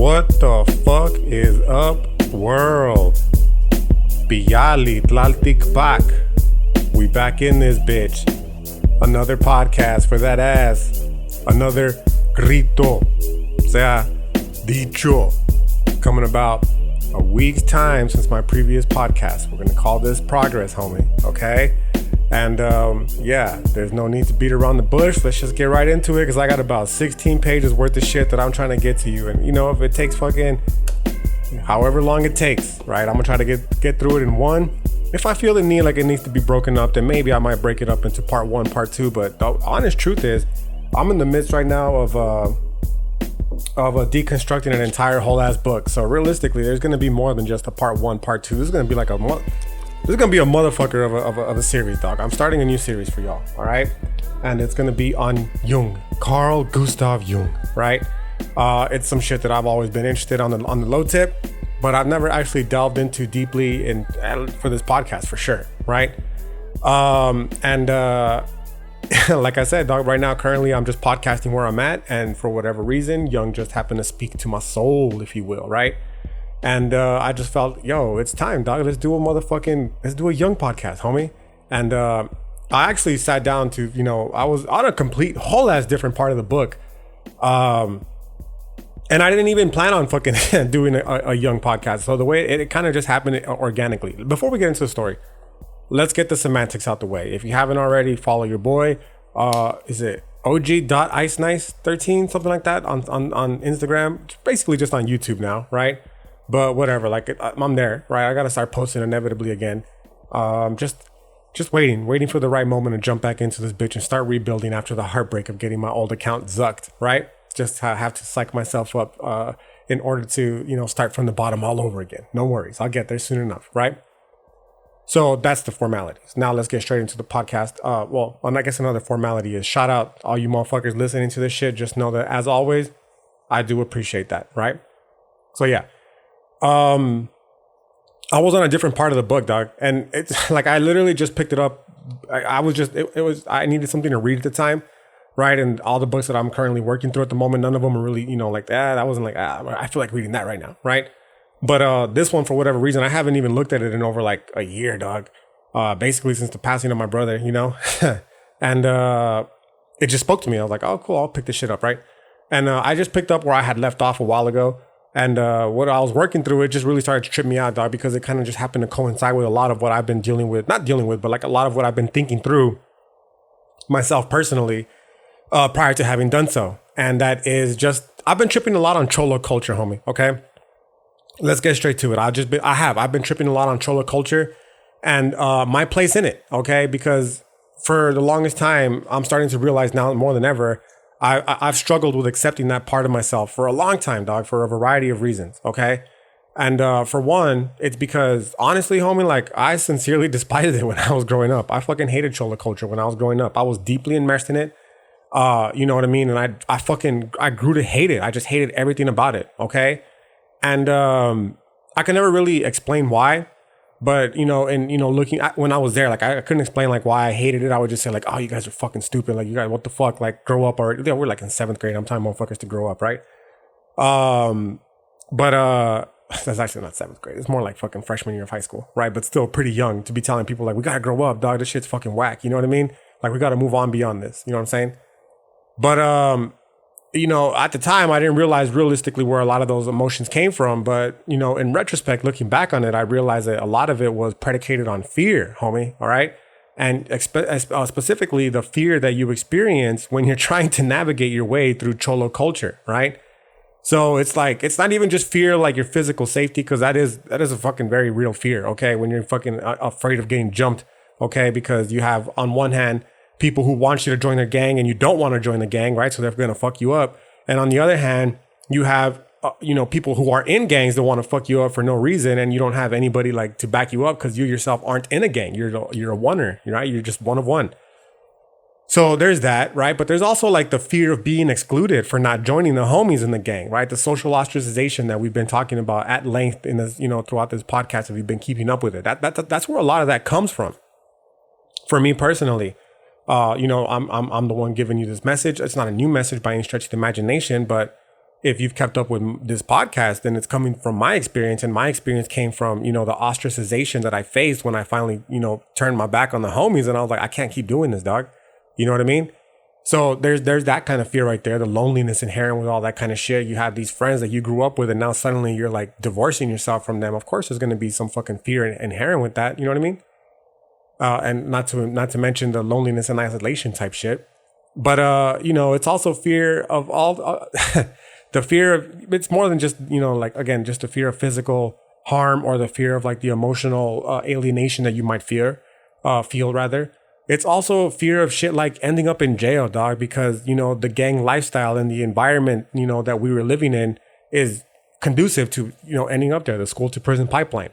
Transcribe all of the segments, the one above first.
What the fuck is up, world? Biyali Tlaltik back. We back in this bitch. Another podcast for that ass. Another Grito. Sea dicho. Coming about a week's time since my previous podcast. We're gonna call this progress, homie. Okay? And yeah, there's no need to beat around the bush. Let's just get right into it, because I got about 16 pages worth of shit that I'm trying to get to you. And you know, if it takes fucking however long it takes, right, I'm gonna try to get through it in one. If I feel the need like it needs to be broken up, then maybe I might break it up into part one, part two. But the honest truth is, I'm in the midst right now of deconstructing an entire whole ass book. So realistically, there's gonna be more than just a part one, part two. This is gonna be like this is gonna be a motherfucker of a series, dog. I'm starting a new series for y'all, all right? And it's gonna be on Jung, Carl Gustav Jung, right? It's some shit that I've always been interested on the low tip, but I've never actually delved into deeply for this podcast, for sure, right? Like I said, dog, right now, currently, I'm just podcasting where I'm at, and for whatever reason, Jung just happened to speak to my soul, if you will, right? And I just felt, yo, it's time, dog. Let's do a Jung podcast, homie. And I actually sat down to, I was on a complete whole ass different part of the book. And I didn't even plan on fucking doing a Jung podcast. So the way it kind of just happened organically. Before we get into the story, let's get the semantics out the way. If you haven't already, follow your boy. Is it og.icenice13, something like that on Instagram? It's basically just on YouTube now, right? But whatever, like I'm there, right? I gotta start posting inevitably again. Just waiting for the right moment to jump back into this bitch and start rebuilding after the heartbreak of getting my old account zucked, right? Just have to psych myself up in order to, start from the bottom all over again. No worries, I'll get there soon enough, right? So that's the formalities. Now let's get straight into the podcast. I guess another formality is shout out all you motherfuckers listening to this shit. Just know that, as always, I do appreciate that, right? So yeah. I was on a different part of the book, dog, and it's like I literally just picked it up. I needed something to read at the time, right? And all the books that I'm currently working through at the moment, none of them are really, like that. I wasn't like, I feel like reading that right now, right? But this one, for whatever reason, I haven't even looked at it in over like a year, dog. Basically since the passing of my brother, and it just spoke to me. I was like, oh, cool, I'll pick this shit up, right? And I just picked up where I had left off a while ago. And what I was working through, it just really started to trip me out, dog, because it kind of just happened to coincide with a lot of what I've been not dealing with, but like a lot of what I've been thinking through myself personally prior to having done so. And that is just, I've been tripping a lot on cholo culture, homie. Okay, let's get straight to it. I've been tripping a lot on cholo culture and my place in it. Okay, because for the longest time, I'm starting to realize now more than ever, I've struggled with accepting that part of myself for a long time, dog, for a variety of reasons, okay? And for one, it's because, honestly, homie, like, I sincerely despised it when I was growing up. I fucking hated cholo culture when I was growing up. I was deeply immersed in it, you know what I mean? And I grew to hate it. I just hated everything about it, okay? And I can never really explain why. But, looking at when I was there, like, I couldn't explain, like, why I hated it. I would just say, like, oh, you guys are fucking stupid. Like, you guys, what the fuck? Like, grow up already. We're, like, in 7th grade. I'm telling motherfuckers to grow up, right? But that's actually not 7th grade. It's more like fucking freshman year of high school, right? But still pretty young to be telling people, like, we gotta grow up, dog. This shit's fucking whack. You know what I mean? Like, we gotta move on beyond this. You know what I'm saying? But, at the time, I didn't realize realistically where a lot of those emotions came from. But, in retrospect, looking back on it, I realized that a lot of it was predicated on fear, homie. All right. And specifically the fear that you experience when you're trying to navigate your way through cholo culture. Right. So it's like, it's not even just fear like your physical safety, because that is a fucking very real fear. OK, when you're fucking afraid of getting jumped. OK, because you have, on one hand, people who want you to join their gang and you don't want to join the gang, right? So they're going to fuck you up. And on the other hand, you have, people who are in gangs that want to fuck you up for no reason, and you don't have anybody like to back you up because you yourself aren't in a gang. You're a oneer, right? You're just one of one. So there's that, right? But there's also like the fear of being excluded for not joining the homies in the gang, right? The social ostracization that we've been talking about at length in this, throughout this podcast, if you've been keeping up with it. That's where a lot of that comes from. For me personally. I'm the one giving you this message. It's not a new message by any stretch of the imagination, but if you've kept up with this podcast, then it's coming from my experience, and my experience came from, you know, the ostracization that I faced when I finally, you know, turned my back on the homies, and I was like, I can't keep doing this, dog. You know what I mean? So there's that kind of fear right there, the loneliness inherent with all that kind of shit. You have these friends that you grew up with, and now suddenly you're like divorcing yourself from them. Of course, there's going to be some fucking fear inherent with that. You know what I mean? And not to mention the loneliness and isolation type shit. But you know, it's also fear of all the fear of, it's more than just, you know, like, again, just the fear of physical harm, or the fear of like the emotional alienation that you might feel rather. It's also fear of shit like ending up in jail, dog, because, you know, the gang lifestyle and the environment, you know, that we were living in is conducive to, you know, ending up there, the school to prison pipeline.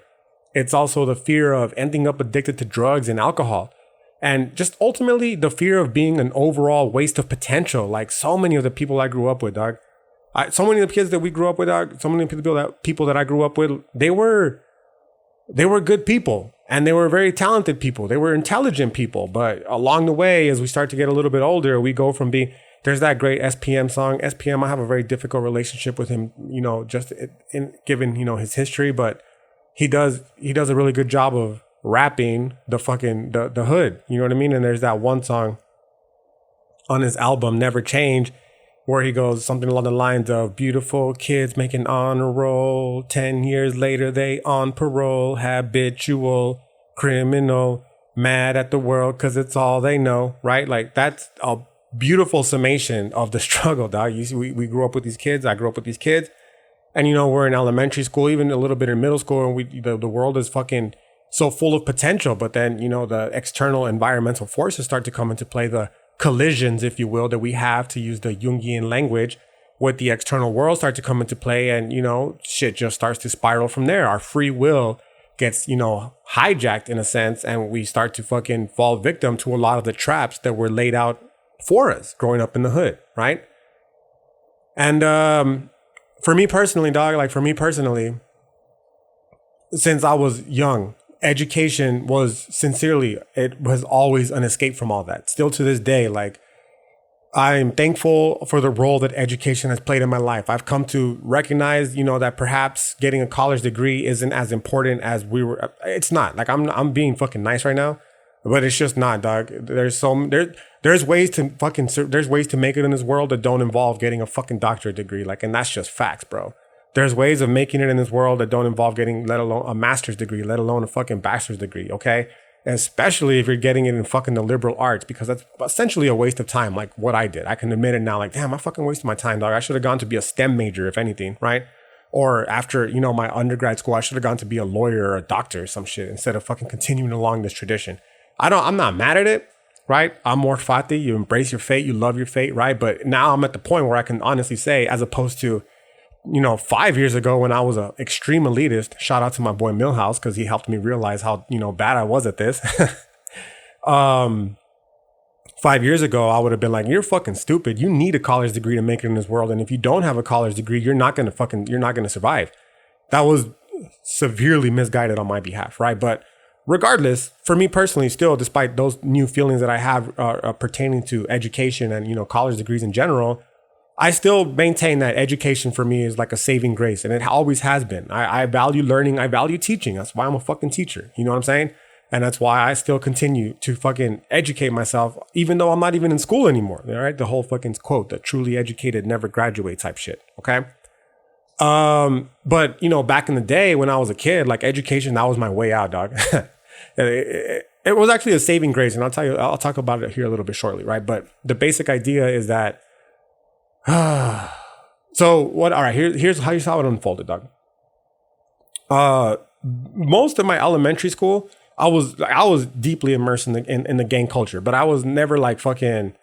It's also the fear of ending up addicted to drugs and alcohol. And just ultimately the fear of being an overall waste of potential. Like so many of the people I grew up with, dog. So many of the kids that we grew up with, dog, so many people that I grew up with, they were good people, and they were very talented people. They were intelligent people. But along the way, as we start to get a little bit older, we go from being, there's that great SPM song. SPM, I have a very difficult relationship with him, you know, just given, you know, his history, but he does a really good job of rapping the fucking, the hood. You know what I mean? And there's that one song on his album, Never Change, where he goes something along the lines of, beautiful kids making honor roll, 10 years later they on parole, habitual criminal, mad at the world because it's all they know, right? Like, that's a beautiful summation of the struggle, dog. We grew up with these kids. I grew up with these kids. And, you know, we're in elementary school, even a little bit in middle school, and the world is fucking so full of potential. But then, you know, the external environmental forces start to come into play, the collisions, if you will, that we have, to use the Jungian language, with the external world start to come into play, and, you know, shit just starts to spiral from there. Our free will gets, you know, hijacked in a sense, and we start to fucking fall victim to a lot of the traps that were laid out for us growing up in the hood, right? And for me personally, dog, since I was young, education it was always an escape from all that. Still to this day, like, I'm thankful for the role that education has played in my life. I've come to recognize, you know, that perhaps getting a college degree isn't as important as it's not. Like, I'm being fucking nice right now, but it's just not, dog. There's ways to make it in this world that don't involve getting a fucking doctorate degree. Like, and that's just facts, bro. There's ways of making it in this world that don't involve getting, let alone a master's degree, let alone a fucking bachelor's degree, okay? And especially if you're getting it in fucking the liberal arts, because that's essentially a waste of time, like what I did. I can admit it now, like, damn, I fucking wasted my time, dog. I should have gone to be a STEM major, if anything, right? Or after, you know, my undergrad school, I should have gone to be a lawyer or a doctor or some shit, instead of fucking continuing along this tradition. I'm not mad at it, right? Amor fati, you embrace your fate, you love your fate, right? But now I'm at the point where I can honestly say, as opposed to, you know, 5 years ago when I was an extreme elitist, shout out to my boy Millhouse, because he helped me realize how, you know, bad I was at this. 5 years ago, I would have been like, you're fucking stupid. You need a college degree to make it in this world. And if you don't have a college degree, you're not going to survive. That was severely misguided on my behalf, right? But regardless, for me personally, still, despite those new feelings that I have pertaining to education and, you know, college degrees in general, I still maintain that education for me is like a saving grace, and it always has been. I value learning. I value teaching. That's why I'm a fucking teacher. You know what I'm saying? And that's why I still continue to fucking educate myself, even though I'm not even in school anymore. All right? The whole fucking quote, the truly educated never graduate type shit. Okay? But, you know, back in the day when I was a kid, like, education, that was my way out, dog. It was actually a saving grace. And I'll talk about it here a little bit shortly, right? But the basic idea is that, so what? All right, here's how it unfolded, dog. Most of my elementary school, I was deeply immersed in the gang culture, but I was never like fucking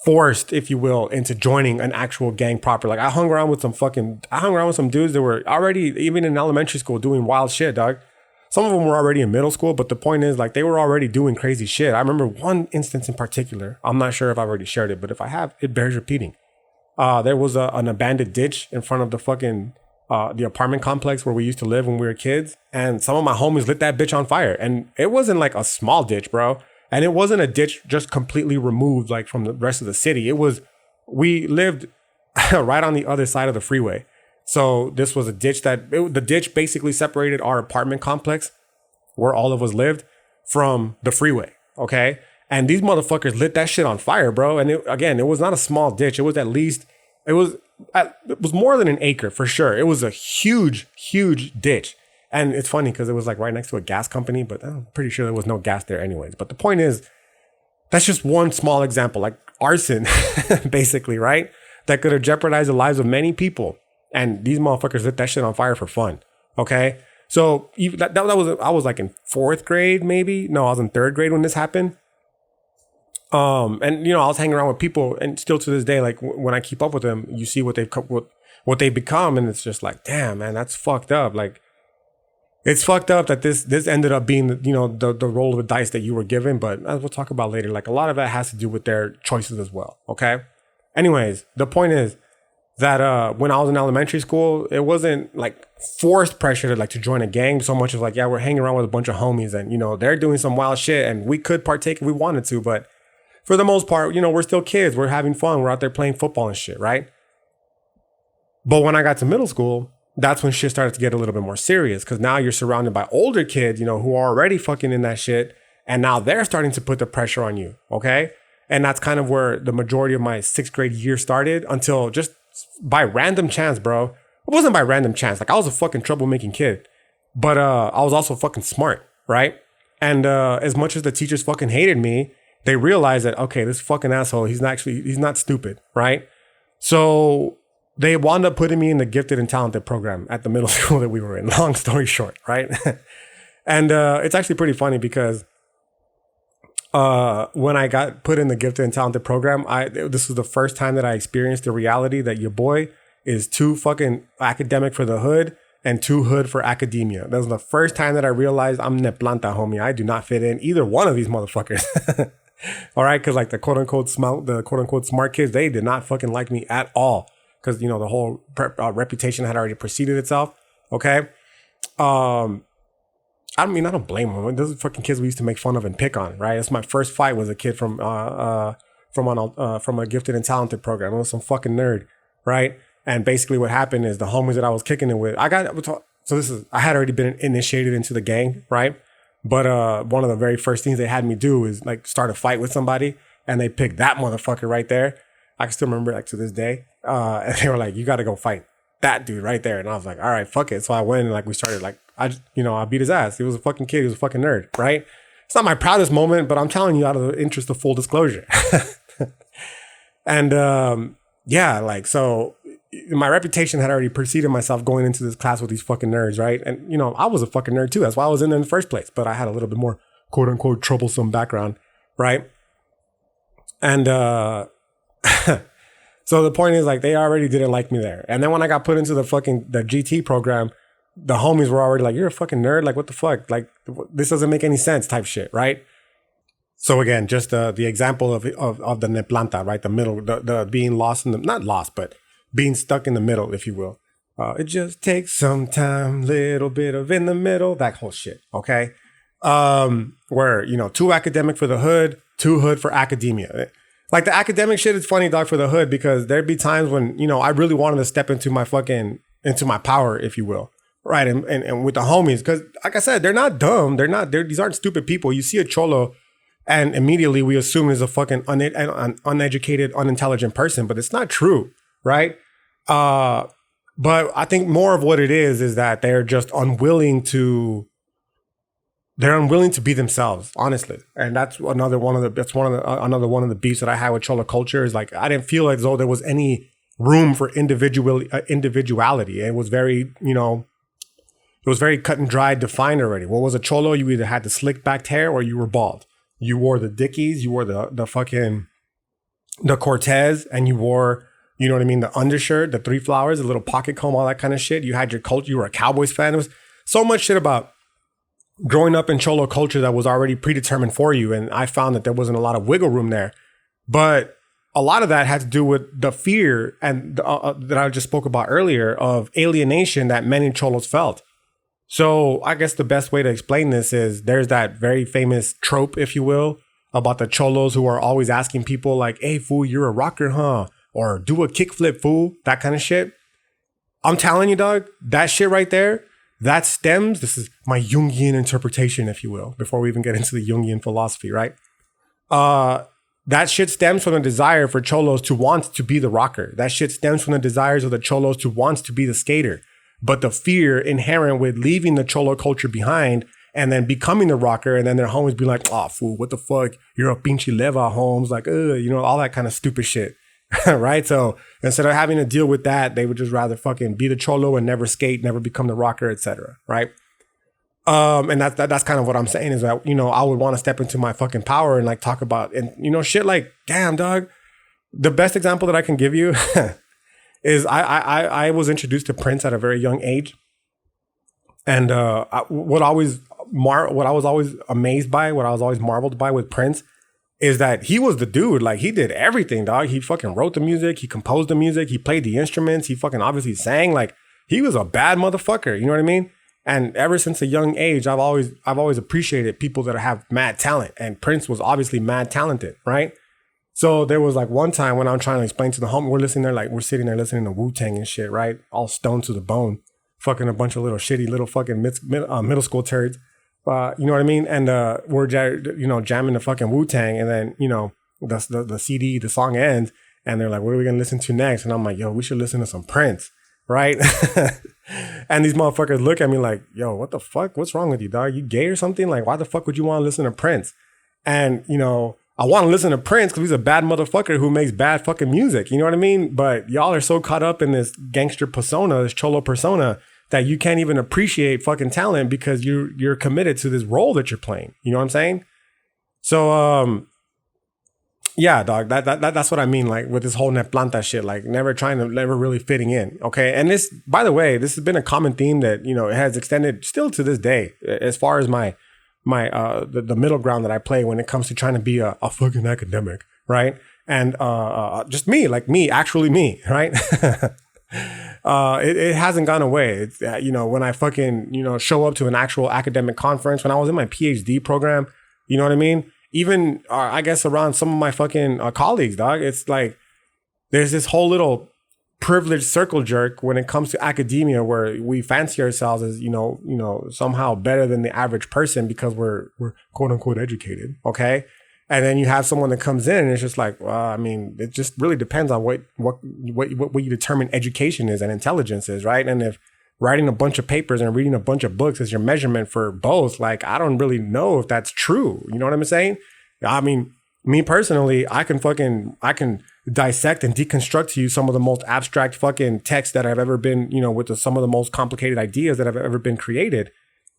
forced, if you will, into joining an actual gang proper. Like, I hung around with some dudes that were already, even in elementary school, doing wild shit, dog. Some of them were already in middle school, but the point is, like, they were already doing crazy shit. I remember one instance in particular. I'm not sure if I've already shared it, but if I have, it bears repeating. There was an abandoned ditch in front of the fucking the apartment complex where we used to live when we were kids, and some of my homies lit that bitch on fire. And it wasn't like a small ditch, bro, and it wasn't a ditch just completely removed like from the rest of the city. It was, we lived right on the other side of the freeway. So this was a ditch the ditch basically separated our apartment complex where all of us lived from the freeway. Okay. And these motherfuckers lit that shit on fire, bro. And it was not a small ditch. It was it was more than an acre for sure. It was a huge, huge ditch. And it's funny because it was like right next to a gas company, but I'm pretty sure there was no gas there anyways. But the point is, that's just one small example, like arson, basically, right? That could have jeopardized the lives of many people. And these motherfuckers lit that shit on fire for fun. Okay. So even I was like in fourth grade, maybe. No, I was in third grade when this happened. And I was hanging around with people, and still to this day, like when I keep up with them, you see what they've become, and it's just like, damn, man, that's fucked up. Like, it's fucked up that this ended up being, the roll of the dice that you were given. But as we'll talk about later, like a lot of that has to do with their choices as well. Okay. Anyways, the point is that when I was in elementary school, it wasn't like forced pressure to join a gang so much as like, yeah, we're hanging around with a bunch of homies, and they're doing some wild shit, and we could partake if we wanted to, but for the most part, we're still kids. We're having fun. We're out there playing football and shit, right? But when I got to middle school, that's when shit started to get a little bit more serious, because now you're surrounded by older kids, who are already fucking in that shit. And now they're starting to put the pressure on you. Okay. And that's kind of where the majority of my sixth grade year started, until just by random chance, bro. It wasn't by random chance. Like, I was a fucking troublemaking kid, but I was also fucking smart. Right. And as much as the teachers fucking hated me, they realized that, okay, this fucking asshole, he's not stupid. Right. So they wound up putting me in the gifted and talented program at the middle school that we were in. Long story short, right? And it's actually pretty funny because when I got put in the gifted and talented program, this was the first time that I experienced the reality that your boy is too fucking academic for the hood and too hood for academia. That was the first time that I realized I'm ne planta, homie. I do not fit in either one of these motherfuckers. All right, because like the quote unquote smart kids, they did not fucking like me at all. Because, the whole reputation had already preceded itself. Okay. I don't blame them. Those are fucking kids we used to make fun of and pick on, right? That's my first fight, was a kid from a gifted and talented program. It was some fucking nerd, right? And basically what happened is the homies that I was kicking it with, I had already been initiated into the gang, right? But one of the very first things they had me do is like start a fight with somebody, and they picked that motherfucker right there. I can still remember like to this day. And they were like, you got to go fight that dude right there. And I was like, all right, fuck it. So I went and like, we started like, I beat his ass. He was a fucking kid. He was a fucking nerd, right? It's not my proudest moment, but I'm telling you out of the interest of full disclosure. And yeah, like, so my reputation had already preceded myself going into this class with these fucking nerds, right? And, I was a fucking nerd too. That's why I was in there in the first place. But I had a little bit more quote unquote troublesome background, right? And, so the point is, like, they already didn't like me there. And then when I got put into the GT program, the homies were already like, you're a fucking nerd. Like, what the fuck? Like, this doesn't make any sense type shit, right? So again, just the example of the ne planta, right? The middle, the being lost not lost, but being stuck in the middle, if you will. It just takes some time, little bit of in the middle, that whole shit, okay? Where, too academic for the hood, too hood for academia. Like, the academic shit is funny, dog, for the hood, because there'd be times when, I really wanted to step into my power, if you will. Right. And with the homies, because like I said, they're not dumb. These aren't stupid people. You see a cholo and immediately we assume he's a fucking uneducated, unintelligent person, but it's not true. Right. But I think more of what it is that they're just unwilling to be themselves, honestly. And that's another one of the beefs that I had with cholo culture, is like, I didn't feel as though there was any room for individuality. It was very, it was very cut and dried, defined already. What was a cholo? You either had the slick backed hair or you were bald. You wore the Dickies, you wore the Cortez, and you wore, the undershirt, the 3 flowers, the little pocket comb, all that kind of shit. You had your culture. You were a Cowboys fan. It was so much shit about growing up in cholo culture that was already predetermined for you. And I found that there wasn't a lot of wiggle room there. But a lot of that had to do with the fear and that I just spoke about earlier of alienation that many cholos felt. So I guess the best way to explain this is there's that very famous trope, if you will, about the cholos who are always asking people like, hey, fool, you're a rocker, huh? or do a kickflip, fool, that kind of shit. I'm telling you, dog, that shit right there, that stems, this is my Jungian interpretation, if you will, before we even get into the Jungian philosophy, right? That shit stems from the desire for cholos to want to be the rocker. That shit stems from the desires of the cholos to want to be the skater. But the fear inherent with leaving the cholo culture behind and then becoming the rocker, and then their homies be like, oh, fool, what the fuck? You're a pinche leva, Holmes. Like, all that kind of stupid shit. Right? So instead of having to deal with that, they would just rather fucking be the cholo and never skate, never become the rocker, etc. Right? And that's kind of what I'm saying is that, I would want to step into my fucking power and like talk about, and shit like, damn, dog. The best example that I can give you is I was introduced to Prince at a very young age. And what I was always amazed by, what I was always marveled by with Prince is that he was the dude. Like, he did everything, dog. He fucking wrote the music. He composed the music. He played the instruments. He fucking obviously sang. Like, he was a bad motherfucker. You know what I mean? And ever since a young age, I've always appreciated people that have mad talent. And Prince was obviously mad talented, right? So there was like one time when I'm trying to explain to the homie, we're sitting there listening to Wu-Tang and shit, right? All stoned to the bone, fucking a bunch of little shitty little fucking middle school turds. You know what I mean? And we're jamming the fucking Wu-Tang, and then the CD, the song ends, and they're like, "What are we gonna listen to next?" And I'm like, "Yo, we should listen to some Prince." Right? And these motherfuckers look at me like, yo, what the fuck? What's wrong with you, dog? You gay or something? Like, why the fuck would you want to listen to Prince? And, I want to listen to Prince because he's a bad motherfucker who makes bad fucking music. You know what I mean? But y'all are so caught up in this gangster persona, this cholo persona, that you can't even appreciate fucking talent because you're committed to this role that you're playing. You know what I'm saying? So, yeah, dog, that's what I mean, like, with this whole Neplanta shit, like, never really fitting in, okay? And this, by the way, this has been a common theme that, it has extended still to this day, as far as my the middle ground that I play when it comes to trying to be a fucking academic, right? And just actually me, right? It hasn't gone away. It's, when I fucking, show up to an actual academic conference, when I was in my PhD program, you know what I mean? Even, I guess, around some of my fucking colleagues, dog, it's like there's this whole little privileged circle jerk when it comes to academia where we fancy ourselves as, somehow better than the average person because we're quote unquote educated. Okay. And then you have someone that comes in and it's just like, well, I mean, it just really depends on what you determine education is and intelligence is. Right. And if writing a bunch of papers and reading a bunch of books is your measurement for both, like, I don't really know if that's true. You know what I'm saying? I mean, me personally, I can dissect and deconstruct to you some of the most abstract fucking texts that have ever been, with some of the most complicated ideas that have ever been created,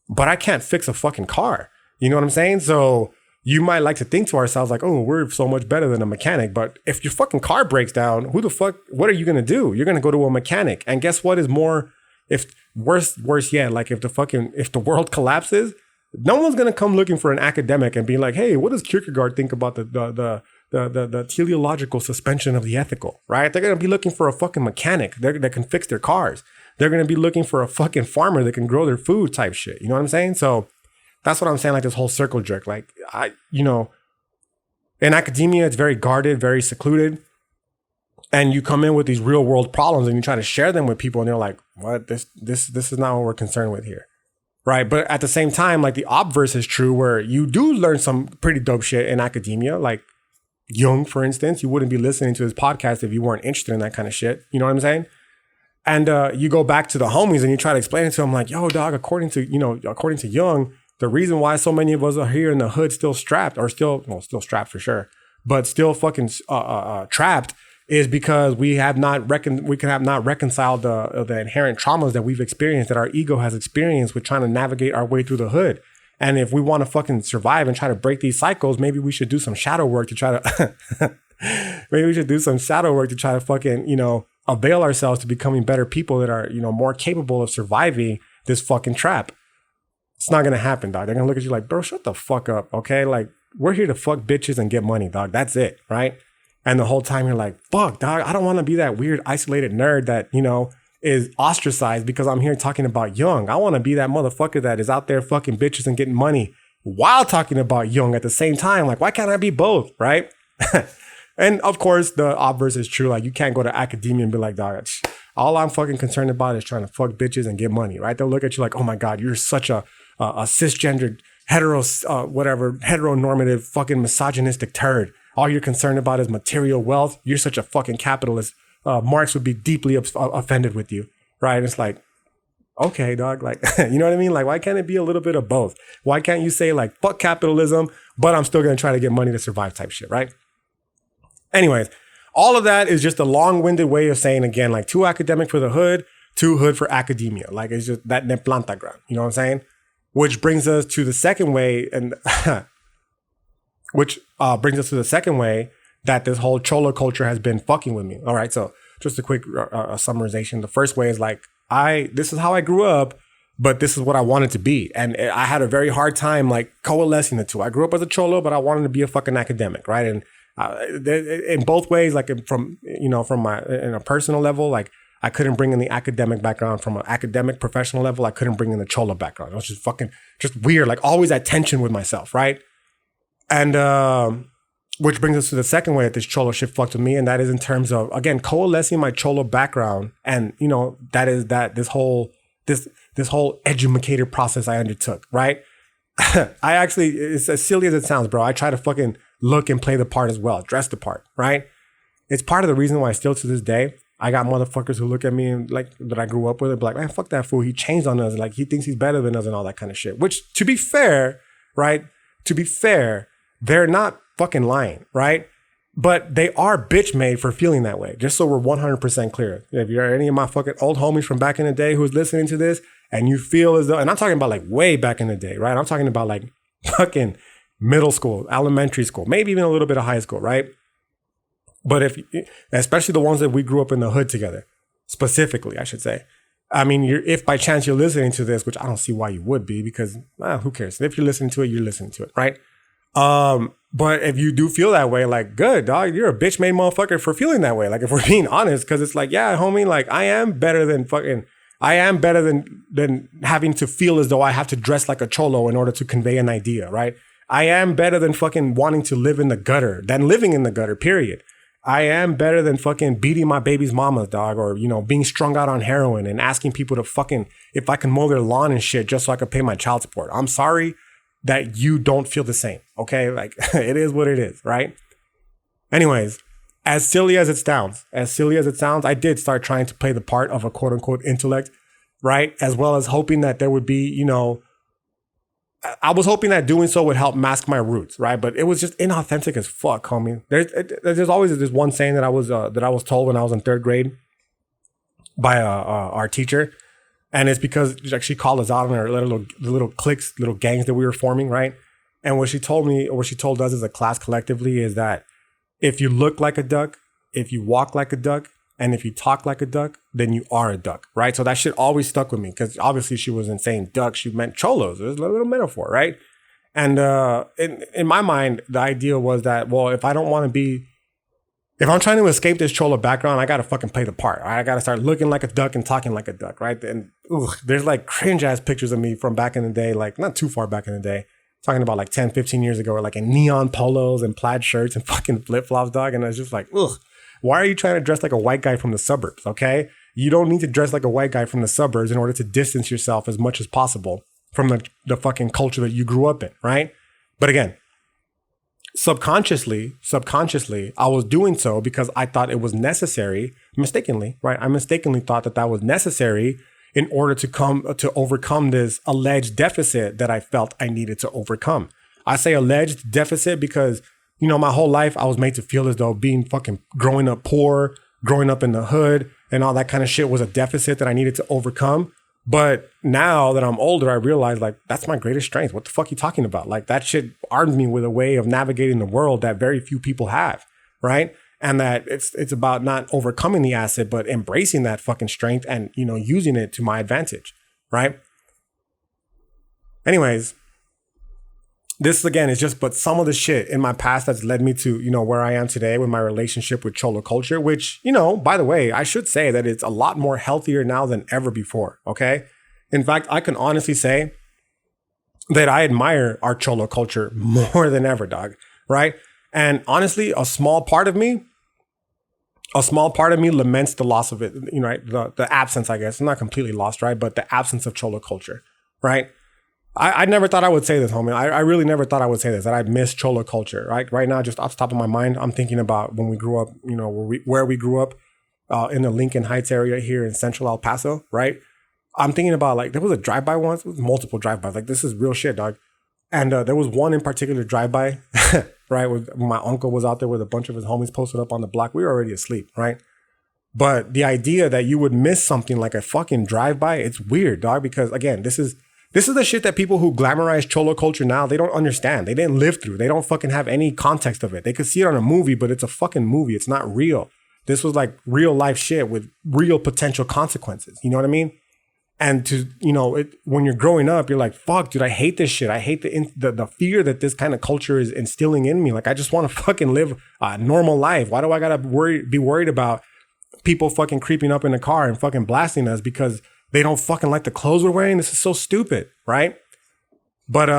but I can't fix a fucking car. You know what I'm saying? So you might like to think to ourselves like, oh, we're so much better than a mechanic. But if your fucking car breaks down, what are you going to do? You're going to go to a mechanic. And guess what is more, if worse yet, like if the world collapses, no one's going to come looking for an academic and be like, hey, what does Kierkegaard think about the teleological suspension of the ethical, right? They're going to be looking for a fucking mechanic that can fix their cars. They're going to be looking for a fucking farmer that can grow their food type shit. You know what I'm saying? So that's what I'm saying, like this whole circle jerk. Like, in academia, it's very guarded, very secluded. And you come in with these real world problems and you try to share them with people and they're like, what? This is not what we're concerned with here. Right. But at the same time, like the obverse is true where you do learn some pretty dope shit in academia. Like Jung, for instance, you wouldn't be listening to his podcast if you weren't interested in that kind of shit. You know what I'm saying? And you go back to the homies and you try to explain it to them like, yo, dog, according to Jung, the reason why so many of us are here in the hood still strapped still strapped for sure, but still fucking trapped is because we have not reconciled the inherent traumas that we've experienced, that our ego has experienced with trying to navigate our way through the hood. And if we want to fucking survive and try to break these cycles, maybe we should do some shadow work to try to fucking, avail ourselves to becoming better people that are, more capable of surviving this fucking trap. It's not going to happen, dog. They're going to look at you like, bro, shut the fuck up. Okay. Like, we're here to fuck bitches and get money, dog. That's it. Right. And the whole time you're like, fuck, dog, I don't want to be that weird, isolated nerd that, is ostracized because I'm here talking about Jung. I want to be that motherfucker that is out there fucking bitches and getting money while talking about Jung at the same time. Like, why can't I be both? Right. And of course, the obverse is true. Like, you can't go to academia and be like, dog, all I'm fucking concerned about is trying to fuck bitches and get money, right? They'll look at you like, oh my God, you're such a cisgendered, heteronormative, fucking misogynistic turd. All you're concerned about is material wealth. You're such a fucking capitalist. Marx would be deeply offended with you, right? And it's like, okay, dog, like, you know what I mean? Like, why can't it be a little bit of both? Why can't you say like, fuck capitalism, but I'm still going to try to get money to survive type shit, right? Anyways, all of that is just a long-winded way of saying, again, like, too academic for the hood, too hood for academia. Like, it's just that ne planta ground, you know what I'm saying? Which brings us to the second way, and that this whole cholo culture has been fucking with me. All right, so just a quick summarization. The first way is like, this is how I grew up, but this is what I wanted to be. And I had a very hard time like coalescing the two. I grew up as a cholo, but I wanted to be a fucking academic, right? And in both ways, like from my, in a personal level, like I couldn't bring in the academic background. From an academic professional level, I couldn't bring in the cholo background. It was just weird, like always at tension with myself, right? And which brings us to the second way that this cholo shit fucked with me, and that is in terms of, again, coalescing my cholo background, and this whole educated process I undertook, right? I actually, it's as silly as it sounds, bro. I try to fucking look and play the part as well, dress the part, right? It's part of the reason why still to this day, I got motherfuckers who look at me and like that I grew up with and be like, man, fuck that fool. He changed on us. Like, he thinks he's better than us and all that kind of shit. Which, to be fair, right? To be fair, they're not fucking lying, right? But they are bitch made for feeling that way. Just so we're 100% clear. If you're any of my fucking old homies from back in the day who's listening to this and you feel as though, and I'm talking about like way back in the day, right? I'm talking about like fucking middle school, elementary school, maybe even a little bit of high school, right? But especially the ones that we grew up in the hood together, specifically, I should say. I mean, if by chance you're listening to this, which I don't see why you would be, because who cares? If you're listening to it, you're listening to it, right? But if you do feel that way, like, good, dog, you're a bitch made motherfucker for feeling that way. Like, if we're being honest, because it's like, yeah, homie, like, I am better than having to feel as though I have to dress like a cholo in order to convey an idea, right? I am better than fucking wanting to live in the gutter, than living in the gutter, period. I am better than fucking beating my baby's mama, dog, or, being strung out on heroin and asking people to fucking, if I can mow their lawn and shit just so I can pay my child support. I'm sorry that you don't feel the same, okay? Like, it is what it is, right? Anyways, as silly as it sounds, I did start trying to play the part of a quote unquote intellect, right? As well as hoping that there would be, I was hoping that doing so would help mask my roots, right? But it was just inauthentic as fuck, homie. There's always this one saying that I was told when I was in third grade by our teacher, and it's because she called us out on our little cliques, little gangs that we were forming, right? And what she told us as a class collectively is that if you look like a duck, if you walk like a duck, and if you talk like a duck, then you are a duck, right? So that shit always stuck with me because obviously she wasn't saying duck. She meant cholos. It was a little metaphor, right? And in my mind, the idea was that, well, if I'm trying to escape this cholo background, I got to fucking play the part. Right? I got to start looking like a duck and talking like a duck, right? And there's like cringe ass pictures of me from back in the day, like not too far back in the day, talking about like 10, 15 years ago, like in neon polos and plaid shirts and fucking flip flops, dog. And I was just like, why are you trying to dress like a white guy from the suburbs, okay? You don't need to dress like a white guy from the suburbs in order to distance yourself as much as possible from the fucking culture that you grew up in, right? But again, subconsciously, I was doing so because I thought it was necessary, mistakenly, right? I mistakenly thought that was necessary in order to overcome this alleged deficit that I felt I needed to overcome. I say alleged deficit because my whole life I was made to feel as though growing up poor, growing up in the hood and all that kind of shit was a deficit that I needed to overcome. But now that I'm older, I realize like that's my greatest strength. What the fuck are you talking about? Like that shit armed me with a way of navigating the world that very few people have, right? And that it's about not overcoming the asset, but embracing that fucking strength and, using it to my advantage, right? Anyways, this again is just but some of the shit in my past that's led me to, where I am today with my relationship with cholo culture, which, by the way, I should say that it's a lot more healthier now than ever before. Okay. In fact, I can honestly say that I admire our cholo culture more than ever, dog. Right. And honestly, a small part of me laments the loss of it, you know, right? The absence, I guess. It's not completely lost, right? But the absence of cholo culture, right? I never thought I would say this, homie. I really never thought I would say this, that I miss cholo culture, right? Right now, just off the top of my mind, I'm thinking about when we grew up, you know, where we grew up in the Lincoln Heights area here in central El Paso, right? I'm thinking about, like, there was a drive-by once. It was multiple drive-bys. Like, this is real shit, dog. And there was one in particular drive-by, right? When my uncle was out there with a bunch of his homies posted up on the block. We were already asleep, right? But the idea that you would miss something like a fucking drive-by, it's weird, dog. Because, again, this is the shit that people who glamorize cholo culture now, they don't understand. They didn't live through. They don't fucking have any context of it. They could see it on a movie, but it's a fucking movie. It's not real. This was like real life shit with real potential consequences. You know what I mean? And to, you know, when you're growing up, you're like, fuck, dude, I hate this shit. I hate the fear that this kind of culture is instilling in me. Like, I just want to fucking live a normal life. Why do I gotta be worried about people fucking creeping up in the car and fucking blasting us because they don't fucking like the clothes we're wearing? This is so stupid, right? But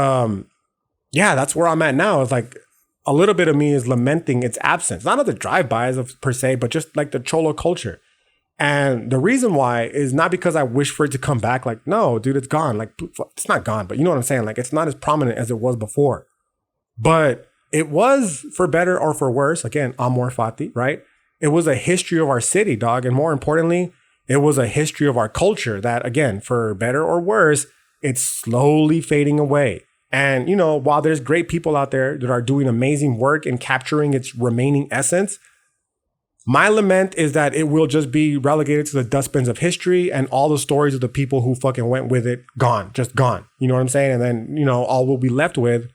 yeah, that's where I'm at now. It's like a little bit of me is lamenting its absence. Not of the drive-bys per se, but just like the cholo culture. And the reason why is not because I wish for it to come back. Like, no, dude, it's gone. Like, it's not gone, but you know what I'm saying? Like, it's not as prominent as it was before. But it was, for better or for worse, again, amor fati, right? It was a history of our city, dog. And more importantly, it was a history of our culture that, again, for better or worse, it's slowly fading away. And, you know, while there's great people out there that are doing amazing work in capturing its remaining essence, my lament is that it will just be relegated to the dustbins of history, and all the stories of the people who fucking went with it, gone, just gone. You know what I'm saying? And then, you know, all we'll be left with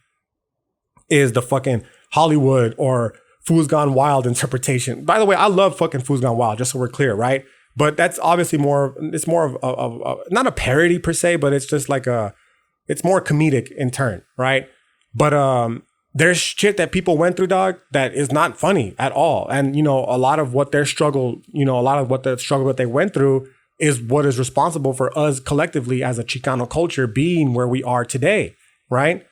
is the fucking Hollywood or Fools Gone Wild interpretation. By the way, I love fucking Fools Gone Wild, just so we're clear, right? But that's obviously it's more of not a parody per se, but it's just like it's more comedic in turn, right? But there's shit that people went through, dog, that is not funny at all. And, you know, a lot of what their struggle, you know, a lot of what the struggle that they went through is what is responsible for us collectively as a Chicano culture being where we are today, right?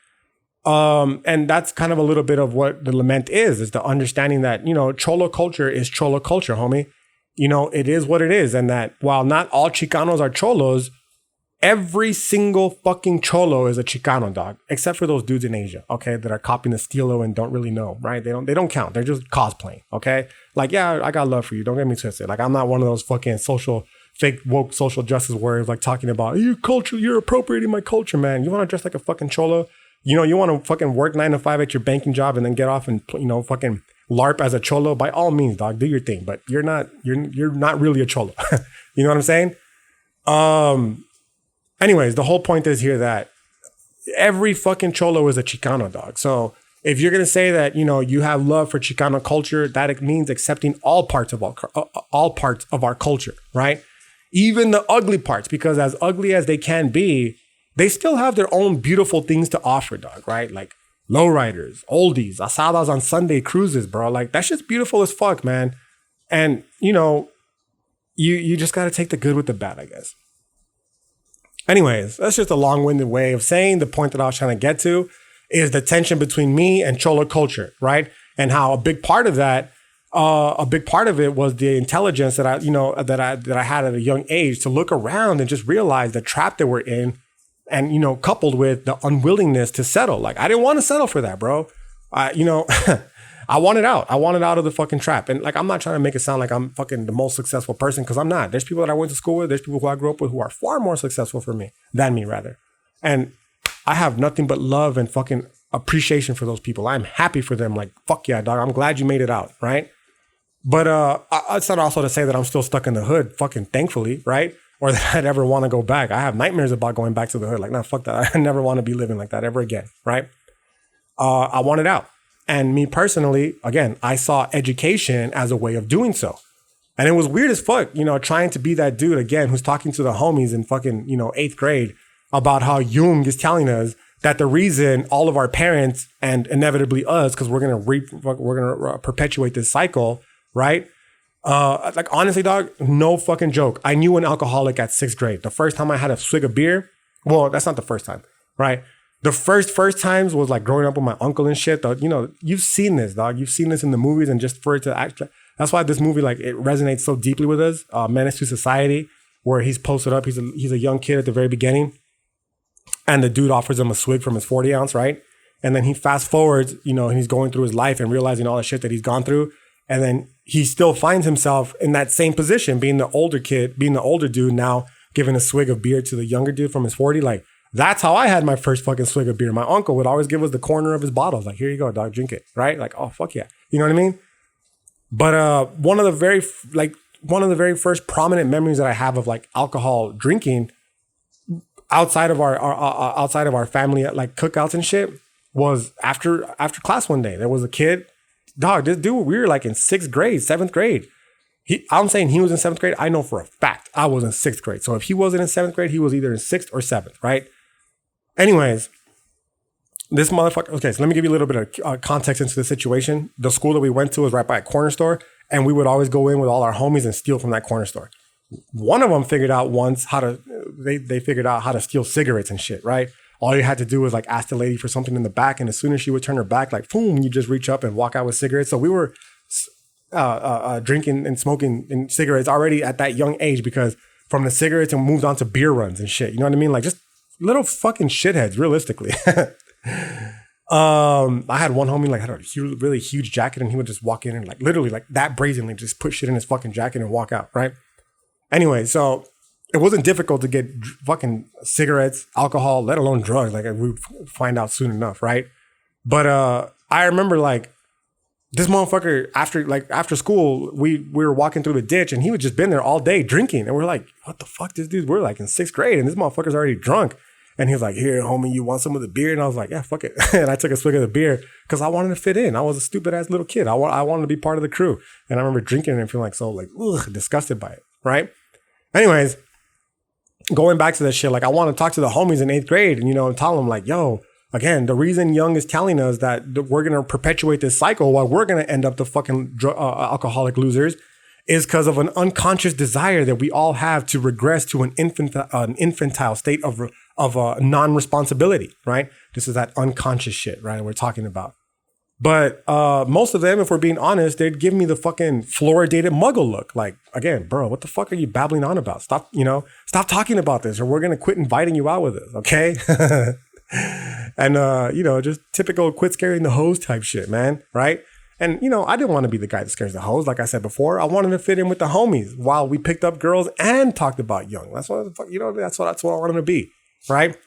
And that's kind of a little bit of what the lament is the understanding that, you know, cholo culture is cholo culture, homie. You know, it is what it is. And that while not all Chicanos are cholos, every single fucking cholo is a Chicano, dog, except for those dudes in Asia, okay, that are copying the estilo and don't really know, right? They don't count. They're just cosplaying, okay? Like, yeah, I got love for you. Don't get me twisted. Like, I'm not one of those fucking fake woke social justice warriors, like talking about your culture, you're appropriating my culture, man. You want to dress like a fucking cholo? You know, you want to fucking work 9 to 5 at your banking job and then get off and, you know, fucking LARP as a cholo? By all means, dog, do your thing. But you're not really a cholo. You know what I'm saying? Anyways, the whole point is here that every fucking cholo is a Chicano, dog. So if you're going to say that, you know, you have love for Chicano culture, that means accepting all parts of our culture, right? Even the ugly parts, because as ugly as they can be, they still have their own beautiful things to offer, dog, right? Like lowriders, oldies, asadas on Sunday cruises, bro. Like, that shit's beautiful as fuck, man. And, you know, you just got to take the good with the bad, I guess. Anyways, that's just a long-winded way of saying the point that I was trying to get to is the tension between me and cholo culture, right? And how a big part of it was the intelligence that I had at a young age to look around and just realize the trap that we're in, and, you know, coupled with the unwillingness to settle. Like, I didn't want to settle for that, bro. I wanted out. I wanted out of the fucking trap. And, like, I'm not trying to make it sound like I'm fucking the most successful person, because I'm not. There's people that I went to school with. There's people who I grew up with who are far more successful than me, rather. And I have nothing but love and fucking appreciation for those people. I'm happy for them. Like, fuck yeah, dog. I'm glad you made it out, right? But it's not also to say that I'm still stuck in the hood, fucking thankfully, right? Or that I'd ever want to go back. I have nightmares about going back to the hood. Like, nah, fuck that. I never want to be living like that ever again, right? I wanted out. And me personally, again, I saw education as a way of doing so. And it was weird as fuck, you know, trying to be that dude, again, who's talking to the homies in fucking, you know, 8th grade about how Jung is telling us that the reason all of our parents and inevitably us, because we're going to perpetuate this cycle, right? Like, honestly, dog, no fucking joke. I knew an alcoholic at 6th grade. The first time I had a swig of beer, well, that's not the first time, right? The first times was like growing up with my uncle and shit. Though, you've seen this, dog. You've seen this in the movies, and just for it to act, that's why this movie like it resonates so deeply with us. Menace to Society, where he's posted up. He's a young kid at the very beginning, and the dude offers him a swig from his 40 ounce, right? And then he fast forwards, and he's going through his life and realizing all the shit that he's gone through, and then he still finds himself in that same position, being the older kid, being the older dude now, giving a swig of beer to the younger dude from his 40, like. That's how I had my first fucking swig of beer. My uncle would always give us the corner of his bottles. Like, here you go, dog, drink it. Right? Like, oh, fuck yeah. You know what I mean? But one of the very first prominent memories that I have of like alcohol drinking outside of our family like cookouts and shit was after class one day. There was a kid, dog, this dude, we were like in 6th grade, 7th grade. I'm saying he was in 7th grade. I know for a fact I was in 6th grade. So if he wasn't in 7th grade, he was either in 6th or 7th, right? Anyways, this motherfucker. Okay, so let me give you a little bit of context into the situation. The school that we went to was right by a corner store, and we would always go in with all our homies and steal from that corner store. One of them figured out once how to. They figured out how to steal cigarettes and shit. Right. All you had to do was like ask the lady for something in the back, and as soon as she would turn her back, like boom, you just reach up and walk out with cigarettes. So we were drinking and smoking and cigarettes already at that young age, because from the cigarettes and moved on to beer runs and shit. You know what I mean? Like just little fucking shitheads, realistically. I had one homie like had a really huge jacket, and he would just walk in and like literally like that brazenly just put shit in his fucking jacket and walk out, right? Anyway, so it wasn't difficult to get fucking cigarettes, alcohol, let alone drugs. Like we would find out soon enough, right? But I remember like this motherfucker after school, we were walking through the ditch, and he would just been there all day drinking, and we're like, what the fuck, this dude? We're like in 6th grade, and this motherfucker's already drunk. And he was like, here, homie, you want some of the beer? And I was like, yeah, fuck it. And I took a swig of the beer because I wanted to fit in. I was a stupid ass little kid. I wanted to be part of the crew. And I remember drinking it and feeling like so like, ugh, disgusted by it, right? Anyways, going back to that shit, like I want to talk to the homies in 8th grade and, tell them like, yo, again, the reason Jung is telling us that we're going to perpetuate this cycle while we're going to end up the fucking alcoholic losers is because of an unconscious desire that we all have to regress to an infantile state of non-responsibility, right? This is that unconscious shit, right? We're talking about. But most of them, if we're being honest, they'd give me the fucking fluoridated muggle look. Like, again, bro, what the fuck are you babbling on about? Stop talking about this, or we're going to quit inviting you out with this, okay? And, just typical quit scaring the hoes type shit, man, right? And, I didn't want to be the guy that scares the hoes. Like I said before, I wanted to fit in with the homies while we picked up girls and talked about Jung. That's what that's what I wanted to be, right?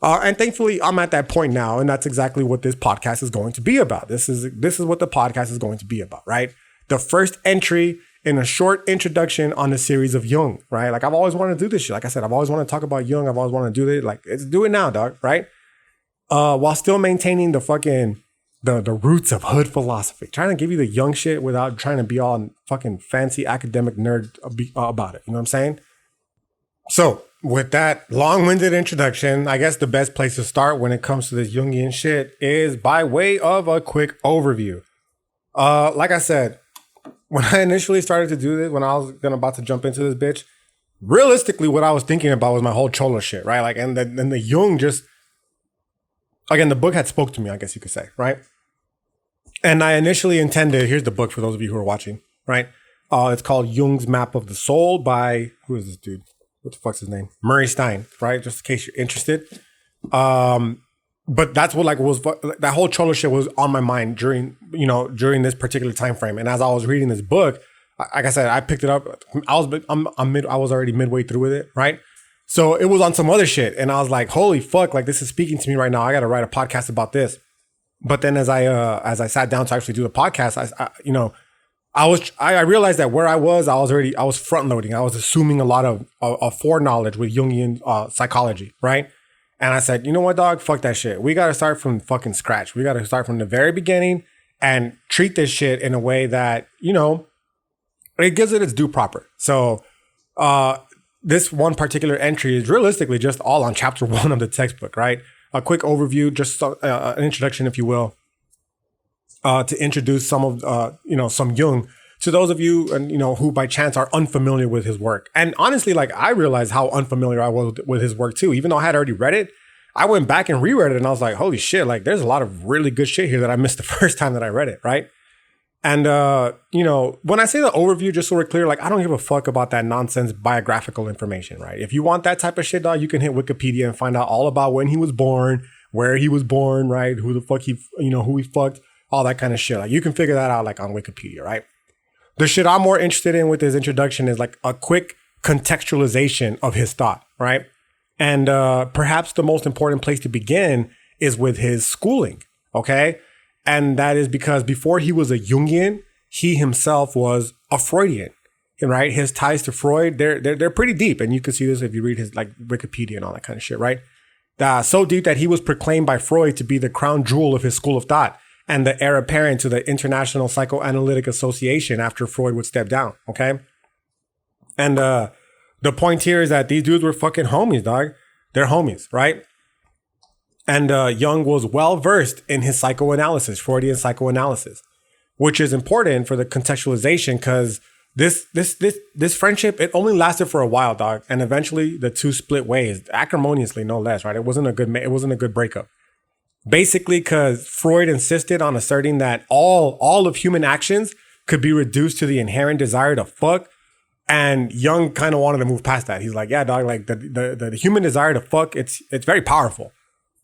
And thankfully, I'm at that point now, and that's exactly what this podcast is going to be about. This is what the podcast is going to be about, right? The first entry in a short introduction on the series of Jung, right? Like I've always wanted to do this shit. Like I said, I've always wanted to talk about Jung. I've always wanted to do this. Like, let's do it now, dog, right? While still maintaining the fucking the roots of hood philosophy, trying to give you the Jung shit without trying to be all fucking fancy academic nerd about it. You know what I'm saying? So with that long-winded introduction, I guess the best place to start when it comes to this Jungian shit is by way of a quick overview. Like I said, when I initially started to do this, when I was about to jump into this bitch, realistically, what I was thinking about was my whole cholo shit, right? Like, and the Jung just, again, the book had spoke to me, I guess you could say, right? And I initially intended, here's the book for those of you who are watching, right? It's called Jung's Map of the Soul by, who is this dude? What the fuck's his name? Murray Stein, right? Just in case you're interested. But that's what that whole cholo shit was on my mind during this particular time frame. And as I was reading this book, like I said, I picked it up. I was already midway through with it, right? So it was on some other shit, and I was like, holy fuck, like this is speaking to me right now. I got to write a podcast about this. But then as I sat down to actually do the podcast, I realized that where I was front loading. I was assuming a lot of foreknowledge with Jungian psychology, right? And I said, you know what, dog? Fuck that shit. We got to start from fucking scratch. We got to start from the very beginning and treat this shit in a way that, it gives it its due proper. So this one particular entry is realistically just all on chapter 1 of the textbook, right? A quick overview, just an introduction, if you will, to introduce some of, some Jung to those of you, and who by chance are unfamiliar with his work. And honestly, like I realized how unfamiliar I was with his work too. Even though I had already read it, I went back and reread it and I was like, holy shit, like there's a lot of really good shit here that I missed the first time that I read it, right? And, when I say the overview, just so we're clear, like I don't give a fuck about that nonsense biographical information, right? If you want that type of shit, dog, you can hit Wikipedia and find out all about when he was born, where he was born, right? Who the fuck who he fucked, all that kind of shit. Like you can figure that out like on Wikipedia, right? The shit I'm more interested in with his introduction is like a quick contextualization of his thought, right? And perhaps the most important place to begin is with his schooling, okay? And that is because before he was a Jungian, he himself was a Freudian, right? His ties to Freud, they're pretty deep. And you can see this if you read his like Wikipedia and all that kind of shit, right? So deep that he was proclaimed by Freud to be the crown jewel of his school of thought and the heir apparent to the International Psychoanalytic Association after Freud would step down, okay? And the point here is that these dudes were fucking homies, dog. They're homies, right? And Jung was well versed in his psychoanalysis, Freudian psychoanalysis, which is important for the contextualization because this friendship, it only lasted for a while, dog, and eventually the two split ways, acrimoniously, no less, right? It wasn't a good breakup. Basically, because Freud insisted on asserting that all of human actions could be reduced to the inherent desire to fuck. And Jung kind of wanted to move past that. He's like, yeah, dog, like the human desire to fuck, it's very powerful.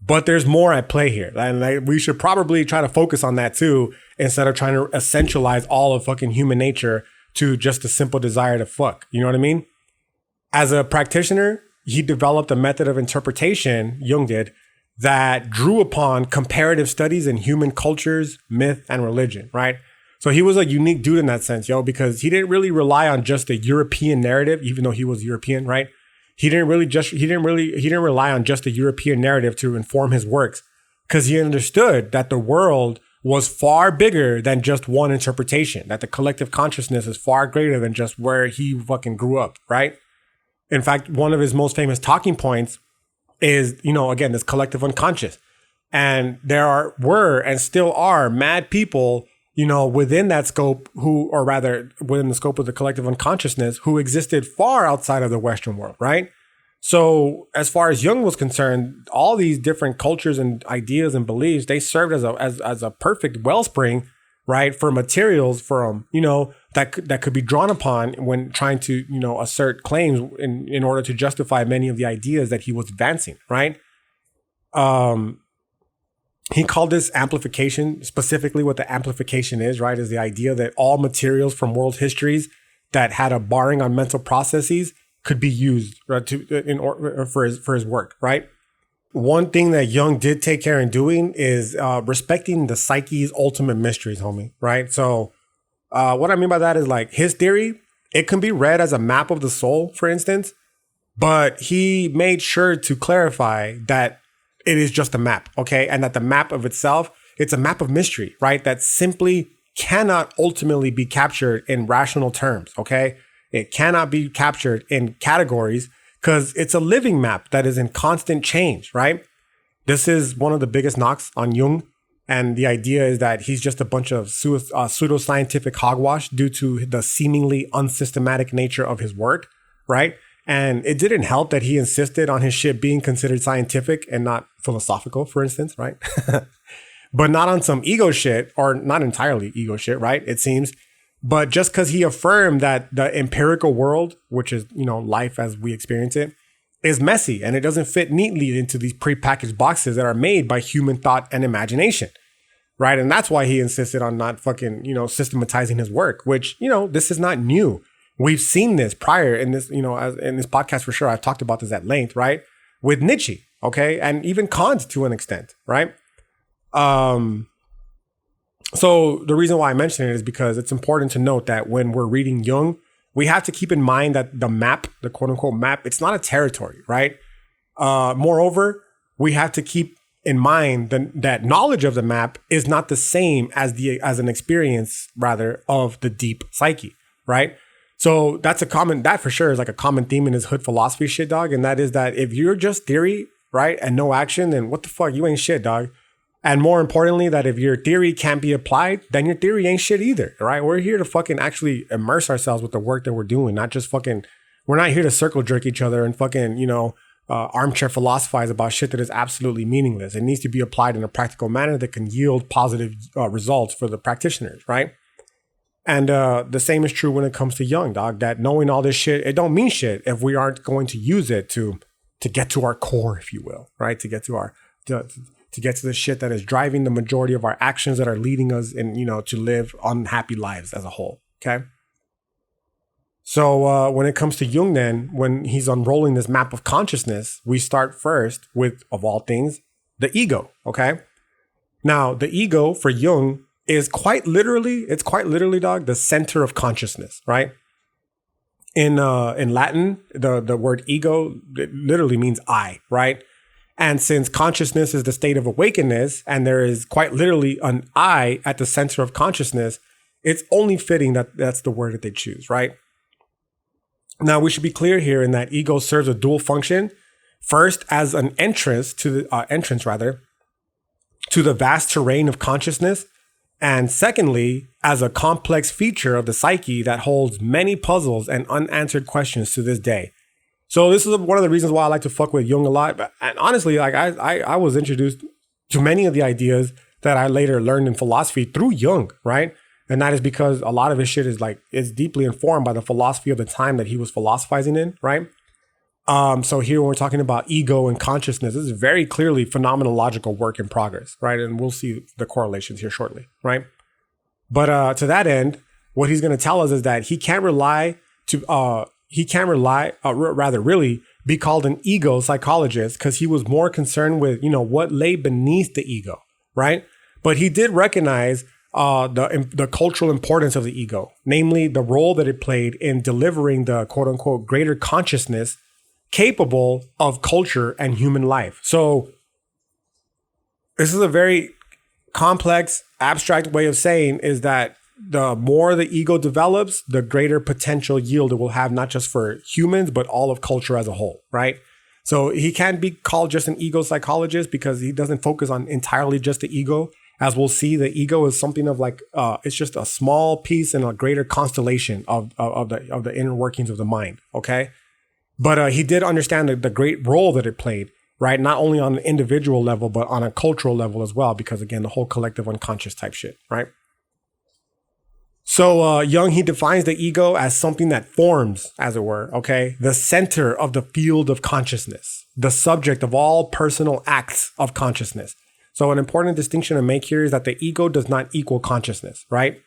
But there's more at play here. And like, we should probably try to focus on that too, instead of trying to essentialize all of fucking human nature to just a simple desire to fuck. You know what I mean? As a practitioner, he developed a method of interpretation, Jung did, that drew upon comparative studies in human cultures, myth, and religion, right? So he was a unique dude in that sense, because he didn't really rely on just a European narrative, even though he was European, right? He didn't rely on just a European narrative to inform his works, because he understood that the world was far bigger than just one interpretation, that the collective consciousness is far greater than just where he fucking grew up, right? In fact, one of his most famous talking points is, again, this collective unconscious. And there were and still are mad people, within that scope within the scope of the collective unconsciousness who existed far outside of the Western world, right? So as far as Jung was concerned, all these different cultures and ideas and beliefs, they served as a perfect wellspring, right, for materials from, that could be drawn upon when trying to, assert claims in order to justify many of the ideas that he was advancing, right? He called this amplification. Specifically what the amplification is, right, is the idea that all materials from world histories that had a bearing on mental processes could be used, right, for his work, right? One thing that Jung did take care in doing is respecting the psyche's ultimate mysteries, homie, right? So what I mean by that is like his theory, it can be read as a map of the soul, for instance, but he made sure to clarify that it is just a map, okay? And that the map of itself, it's a map of mystery, right? That simply cannot ultimately be captured in rational terms, okay? It cannot be captured in categories because it's a living map that is in constant change, right? This is one of the biggest knocks on Jung. And the idea is that he's just a bunch of pseudoscientific hogwash due to the seemingly unsystematic nature of his work, right? And it didn't help that he insisted on his shit being considered scientific and not philosophical, for instance, right? But not on some ego shit, or not entirely ego shit, right? It seems. But just because he affirmed that the empirical world, which is, life as we experience it, is messy and it doesn't fit neatly into these prepackaged boxes that are made by human thought and imagination, right? And that's why he insisted on not fucking, systematizing his work, which, this is not new. We've seen this prior in this, as in this podcast for sure. I've talked about this at length, right? With Nietzsche, okay? And even Kant to an extent, right? So the reason why I mention it is because it's important to note that when we're reading Jung, we have to keep in mind that the map, the quote unquote map, it's not a territory, right? Moreover, we have to keep in mind that knowledge of the map is not the same as an experience, rather, of the deep psyche, right? So that for sure is like a common theme in his hood philosophy shit, dog. And that is that if you're just theory, right, and no action, then what the fuck, you ain't shit, dog. And more importantly, that if your theory can't be applied, then your theory ain't shit either, right? We're here to fucking actually immerse ourselves with the work that we're doing, not just fucking, we're not here to circle jerk each other and fucking, armchair philosophize about shit that is absolutely meaningless. It needs to be applied in a practical manner that can yield positive results for the practitioners, right? And the same is true when it comes to Jung, dog, that knowing all this shit, it don't mean shit if we aren't going to use it to get to our core, if you will, right? To get to the shit that is driving the majority of our actions that are leading us in, to live unhappy lives as a whole, okay? So when it comes to Jung, then, when he's unrolling this map of consciousness, we start first with, of all things, the ego, okay? Now, the ego for Jung is quite literally, dog, the center of consciousness, right? In Latin, the word ego literally means I, right? And since consciousness is the state of awakeness, and there is quite literally an I at the center of consciousness, it's only fitting that that's the word that they choose, right? Now, we should be clear here in that ego serves a dual function. First, as an entrance to the vast terrain of consciousness, and secondly, as a complex feature of the psyche that holds many puzzles and unanswered questions to this day. So this is one of the reasons why I like to fuck with Jung a lot. And honestly, like I was introduced to many of the ideas that I later learned in philosophy through Jung, right? And that is because a lot of his shit is deeply informed by the philosophy of the time that he was philosophizing in, right? So here when we're talking about ego and consciousness, this is very clearly phenomenological work in progress, right? And we'll see the correlations here shortly, right? But to that end, what he's going to tell us is that he can't really be called an ego psychologist because he was more concerned with, what lay beneath the ego, right? But he did recognize the cultural importance of the ego, namely the role that it played in delivering the quote unquote greater consciousness capable of culture and human life. So this is a very complex, abstract way of saying is that the more the ego develops, the greater potential yield it will have, not just for humans, but all of culture as a whole, right? So he can't be called just an ego psychologist because he doesn't focus on entirely just the ego. As we'll see, the ego is something of like, it's just a small piece in a greater constellation of the inner workings of the mind, okay? But he did understand the great role that it played, right? Not only on an individual level, but on a cultural level as well, because again, the whole collective unconscious type shit, right? So Jung, he defines the ego as something that forms, as it were, okay? The center of the field of consciousness, the subject of all personal acts of consciousness. So an important distinction to make here is that the ego does not equal consciousness, right?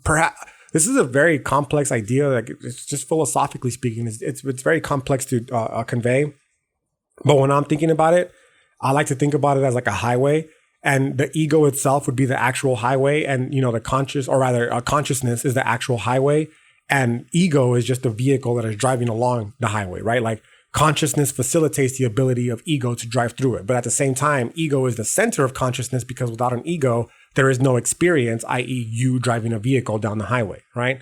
Perhaps this is a very complex idea. Like it's just philosophically speaking, it's very complex to convey. But when I'm thinking about it, I like to think about it as like a highway, and the ego itself would be the actual highway, and the consciousness is the actual highway, and ego is just the vehicle that is driving along the highway, right? Like consciousness facilitates the ability of ego to drive through it. But at the same time, ego is the center of consciousness because without an ego, there is no experience, i.e. you driving a vehicle down the highway, right?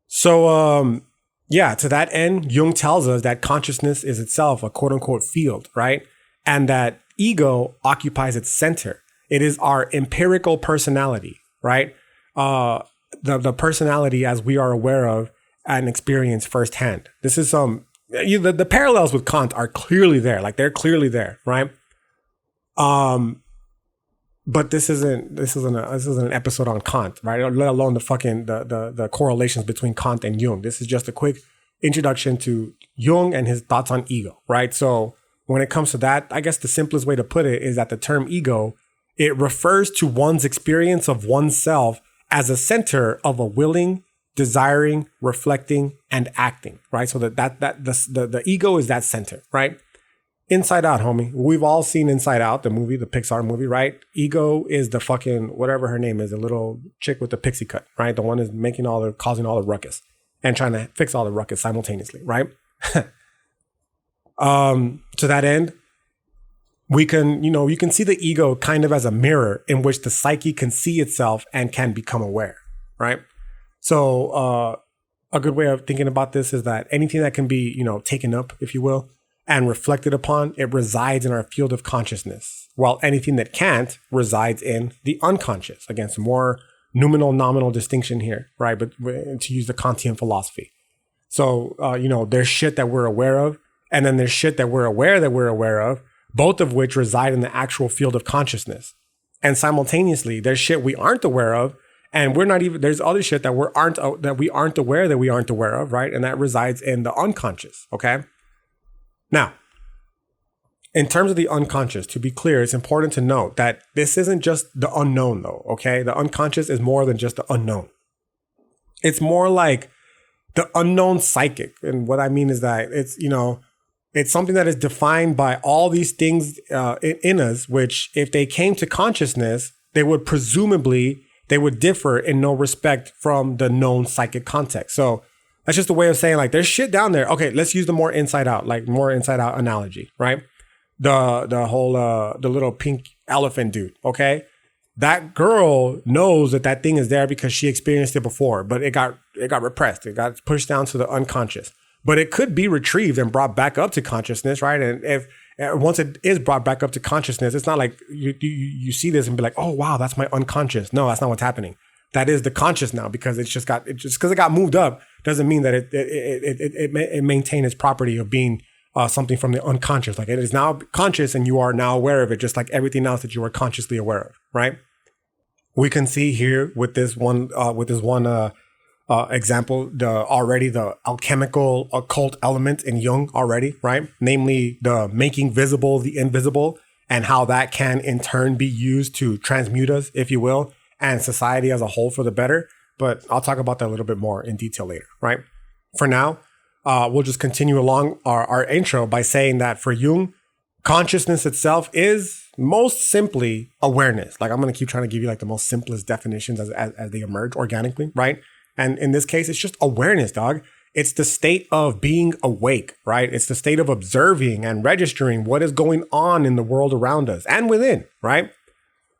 So, to that end, Jung tells us that consciousness is itself a quote unquote field, right? And that ego occupies its center. It is our empirical personality, right? The personality as we are aware of and experience firsthand. This is the parallels with Kant are clearly there. Like they're clearly there, right? But this isn't an episode on Kant, right? Let alone the correlations between Kant and Jung. This is just a quick introduction to Jung and his thoughts on ego, right? So when it comes to that, I guess the simplest way to put it is that the term ego, it refers to one's experience of oneself as a center of a willing, desiring, reflecting, and acting, right? So the ego is that center, right? Inside Out, homie. We've all seen Inside Out, the movie, the Pixar movie, right? Ego is the fucking, whatever her name is, the little chick with the pixie cut, right? The one is causing all the ruckus and trying to fix all the ruckus simultaneously, right? To that end, we can, you can see the ego kind of as a mirror in which the psyche can see itself and can become aware, right? So a good way of thinking about this is that anything that can be, taken up, if you will, and reflected upon, it resides in our field of consciousness, while anything that can't resides in the unconscious. Again, some more nominal distinction here, right? But to use the Kantian philosophy. So, there's shit that we're aware of, And then there's shit that we're aware of, both of which reside in the actual field of consciousness. And simultaneously, there's shit we aren't aware of, and we're not even, there's other shit that we aren't aware of, right? And that resides in the unconscious, okay? Now, in terms of the unconscious, to be clear, it's important to note that this isn't just the unknown though, okay? The unconscious is more than just the unknown. It's more like the unknown psychic. And what I mean is that it's, it's something that is defined by all these things in us, which if they came to consciousness, they would differ in no respect from the known psychic context. So that's just a way of saying like, there's shit down there. Okay, let's use the more inside out analogy, right? The whole, the little pink elephant dude. Okay. That girl knows that thing is there because she experienced it before, but it got repressed. It got pushed down to the unconscious, but it could be retrieved and brought back up to consciousness. Right. And if once it is brought back up to consciousness, it's not like you see this and be like, oh, wow, that's my unconscious. No, that's not what's happening. That is the conscious now, because just because it got moved up doesn't mean that it maintained its property of being something from the unconscious. Like, it is now conscious and you are now aware of it, just like everything else that you are consciously aware of, right? We can see here with this one example, the alchemical occult element in Jung already, right? Namely, the making visible the invisible, and how that can in turn be used to transmute us, if you will, and society as a whole for the better. But I'll talk about that a little bit more in detail later, right? For now, we'll just continue along our intro by saying that for Jung, consciousness itself is most simply awareness. Like, I'm going to keep trying to give you like the most simplest definitions as they emerge organically, right? And in this case, it's just awareness, dog. It's the state of being awake, right? It's the state of observing and registering what is going on in the world around us and within, right?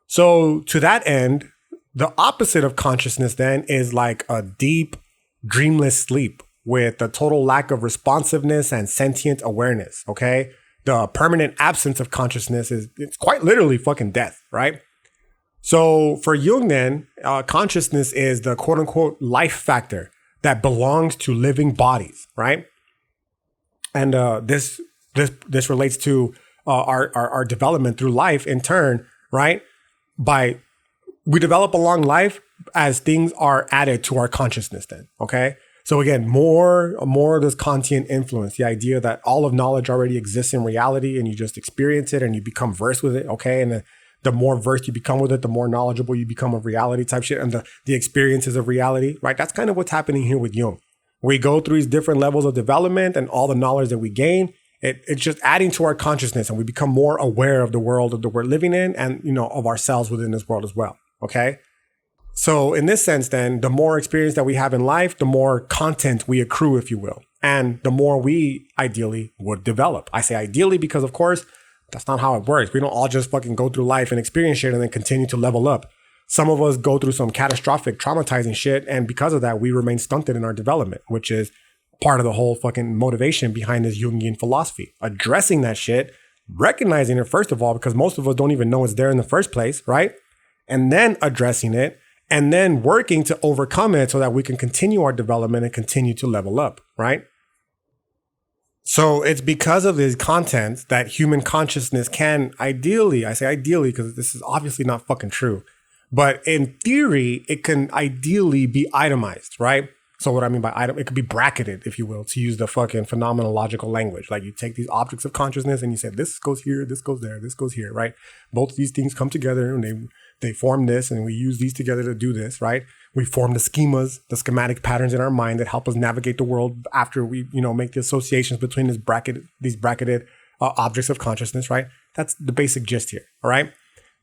So to that end, the opposite of consciousness then is like a deep, dreamless sleep with a total lack of responsiveness and sentient awareness, okay? The permanent absence of consciousness it's quite literally fucking death, right? So for Jung then, consciousness is the quote unquote life factor that belongs to living bodies, right? And this relates to our development through life in turn, right? We develop along life as things are added to our consciousness then, okay? So again, more of this Kantian influence, the idea that all of knowledge already exists in reality and you just experience it and you become versed with it, okay? And the more versed you become with it, the more knowledgeable you become of reality type shit and the experiences of reality, right? That's kind of what's happening here with Jung. We go through these different levels of development and all the knowledge that we gain, it's just adding to our consciousness and we become more aware of the world that we're living in and, of ourselves within this world as well, okay? So in this sense, then, the more experience that we have in life, the more content we accrue, if you will, and the more we ideally would develop. I say ideally because, of course, that's not how it works. We don't all just fucking go through life and experience shit and then continue to level up. Some of us go through some catastrophic, traumatizing shit, and because of that, we remain stunted in our development, which is part of the whole fucking motivation behind this Jungian philosophy. Addressing that shit, recognizing it, first of all, because most of us don't even know it's there in the first place, right? And then addressing it, and then working to overcome it so that we can continue our development and continue to level up, right? So it's because of these contents that human consciousness can ideally, I say ideally because this is obviously not fucking true, but in theory, it can ideally be itemized, right? So what I mean by item, it could be bracketed, if you will, to use the fucking phenomenological language. Like, you take these objects of consciousness and you say, this goes here, this goes there, this goes here, right? Both of these things come together and they form this, and we use these together to do this, right? We form the schemas, the schematic patterns in our mind that help us navigate the world after we, make the associations between these bracketed objects of consciousness, right? That's the basic gist here, all right?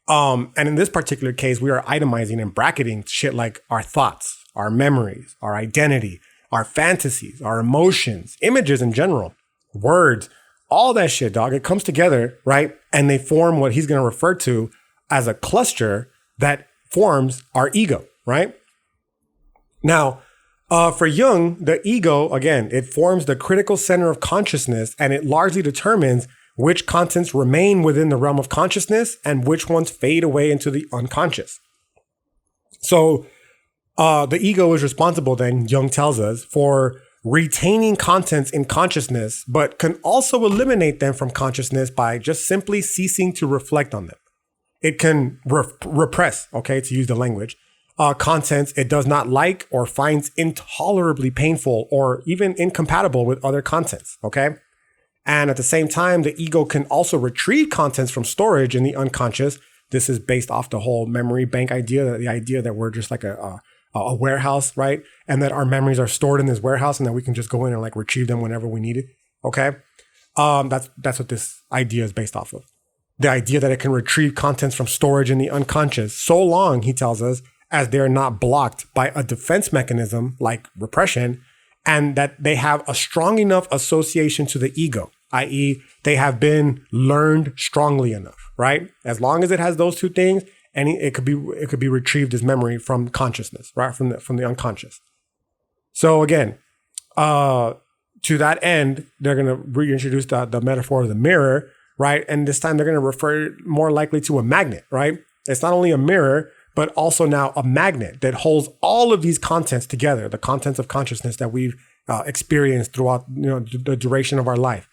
And in this particular case, we are itemizing and bracketing shit like our thoughts, our memories, our identity, our fantasies, our emotions, images in general, words, all that shit, dog. It comes together, right? And they form what he's going to refer to as a cluster that forms our ego, right? Now, for Jung, the ego, again, it forms the critical center of consciousness, and it largely determines which contents remain within the realm of consciousness and which ones fade away into the unconscious. So the ego is responsible, then, Jung tells us, for retaining contents in consciousness, but can also eliminate them from consciousness by just simply ceasing to reflect on them. It can repress, okay, to use the language, contents it does not like or finds intolerably painful or even incompatible with other contents, okay? And at the same time, the ego can also retrieve contents from storage in the unconscious. This is based off the whole memory bank idea, the idea that we're just like a warehouse, right? And that our memories are stored in this warehouse and that we can just go in and like retrieve them whenever we need it, okay? That's what this idea is based off of. The idea that it can retrieve contents from storage in the unconscious so long, he tells us, as they're not blocked by a defense mechanism like repression, and that they have a strong enough association to the ego, i.e. they have been learned strongly enough, right? As long as it has those two things, it could be retrieved as memory from consciousness, right? From the unconscious. So again, to that end, they're going to reintroduce the metaphor of the mirror, right? And this time they're going to refer more likely to a magnet, right? It's not only a mirror, but also now a magnet that holds all of these contents together, the contents of consciousness that we've experienced throughout the duration of our life.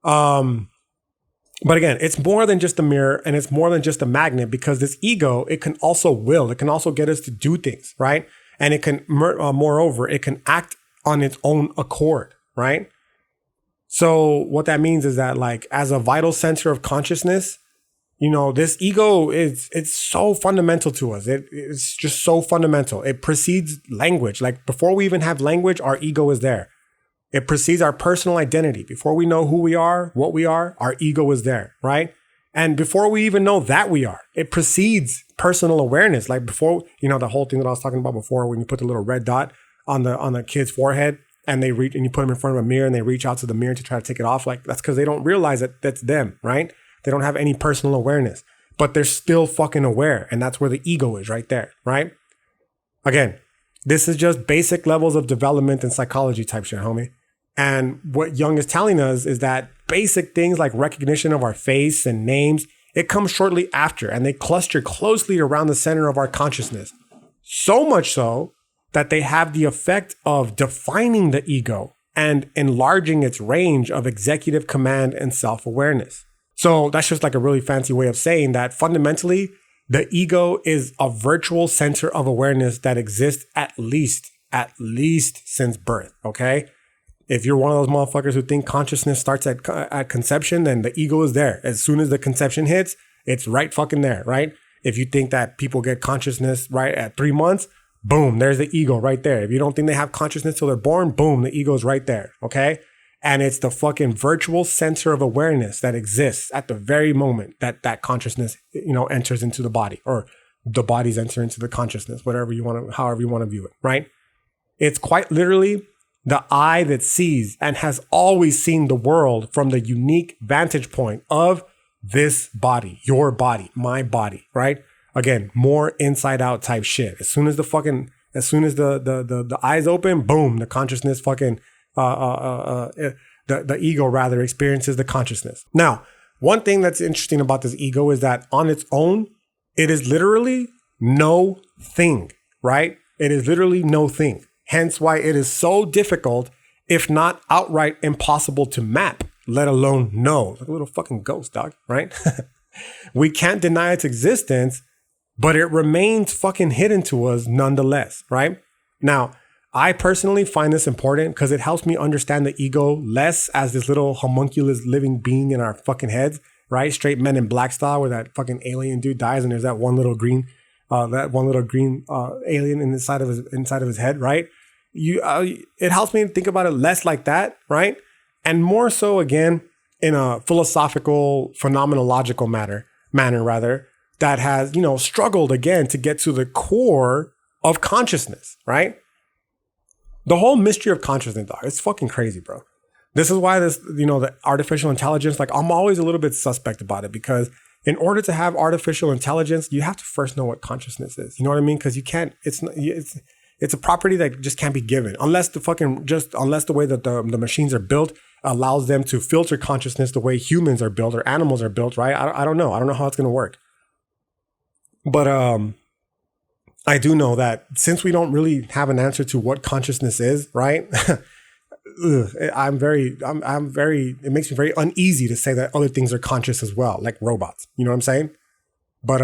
But again, it's more than just a mirror and it's more than just a magnet, because this ego, it can also will, it can also get us to do things, right? And it can, moreover, it can act on its own accord, right? So what that means is that, like, as a vital center of consciousness, this ego it's so fundamental to us. It's just so fundamental. It precedes language. Like, before we even have language, our ego is there. It precedes our personal identity. Before we know who we are, what we are, our ego is there, right? And before we even know that we are, it precedes personal awareness. Like, before, the whole thing that I was talking about before, when you put the little red dot on the kid's forehead and they reach and you put them in front of a mirror and they reach out to the mirror to try to take it off. Like, that's because they don't realize that that's them, right? They don't have any personal awareness, but they're still fucking aware. And that's where the ego is, right there, right? Again, this is just basic levels of development and psychology type shit, homie. And what Jung is telling us is that basic things like recognition of our face and names, it comes shortly after, and they cluster closely around the center of our consciousness. So much so that they have the effect of defining the ego and enlarging its range of executive command and self-awareness. So that's just like a really fancy way of saying that fundamentally, the ego is a virtual center of awareness that exists at least since birth, okay? If you're one of those motherfuckers who think consciousness starts at conception, then the ego is there. As soon as the conception hits, it's right fucking there, right? If you think that people get consciousness right at 3 months, boom, there's the ego right there. If you don't think they have consciousness till they're born, boom, the ego's right there, okay? And it's the fucking virtual center of awareness that exists at the very moment that that consciousness, enters into the body, or the bodies enter into the consciousness, however you want to view it, right? It's quite literally the eye that sees and has always seen the world from the unique vantage point of this body, your body, my body, right? Again, more inside out type shit. As soon as the eyes open, boom, the consciousness fucking, the ego rather experiences the consciousness. Now, one thing that's interesting about this ego is that on its own, it is literally no thing, right? It is literally no thing. Hence why it is so difficult, if not outright impossible to map, let alone know. Like a little fucking ghost, dog, right? We can't deny its existence, but it remains fucking hidden to us nonetheless, right? Now, I personally find this important because it helps me understand the ego less as this little homunculus living being in our fucking heads, right? Straight Men in Black style, where that fucking alien dude dies and there's that one little green alien inside of his head, right? It helps me think about it less like that, right? And more so, again, in a philosophical, phenomenological manner rather, that has, struggled again to get to the core of consciousness, right? The whole mystery of consciousness, dog, it's fucking crazy, bro. This is why the artificial intelligence, like, I'm always a little bit suspect about it, because in order to have artificial intelligence, you have to first know what consciousness is. You know what I mean? Because you can't, it's a property that just can't be given unless the way that the machines are built allows them to filter consciousness the way humans are built or animals are built, right? I don't know. I don't know how it's going to work. But I do know that since we don't really have an answer to what consciousness is, right? it makes me very uneasy to say that other things are conscious as well, like robots. You know what I'm saying? But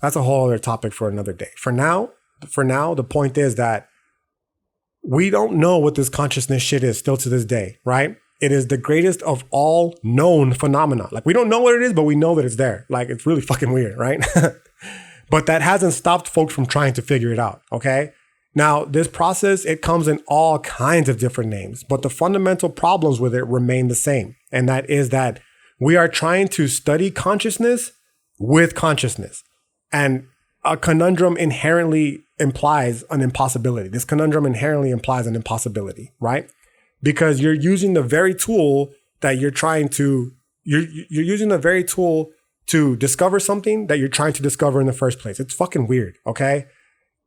that's a whole other topic for another day. For now, the point is that we don't know what this consciousness shit is still to this day, right? It is the greatest of all known phenomena. Like, we don't know what it is, but we know that it's there. Like, it's really fucking weird, right? But that hasn't stopped folks from trying to figure it out, okay? Now, this process, it comes in all kinds of different names, but the fundamental problems with it remain the same. And that is that we are trying to study consciousness with consciousness. And a conundrum inherently implies an impossibility. This conundrum inherently implies an impossibility, right? Because you're using the very tool that you're trying to, you're using the very tool to discover something that you're trying to discover in the first place. It's fucking weird, okay?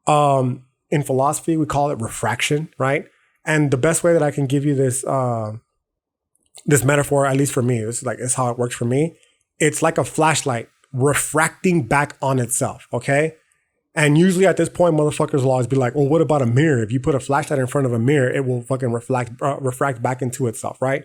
In philosophy, we call it refraction, right? And the best way that I can give you this this metaphor, at least for me, it's how it works for me. It's like a flashlight refracting back on itself, okay? And usually at this point, motherfuckers will always be like, well, what about a mirror? If you put a flashlight in front of a mirror, it will fucking refract back into itself, right?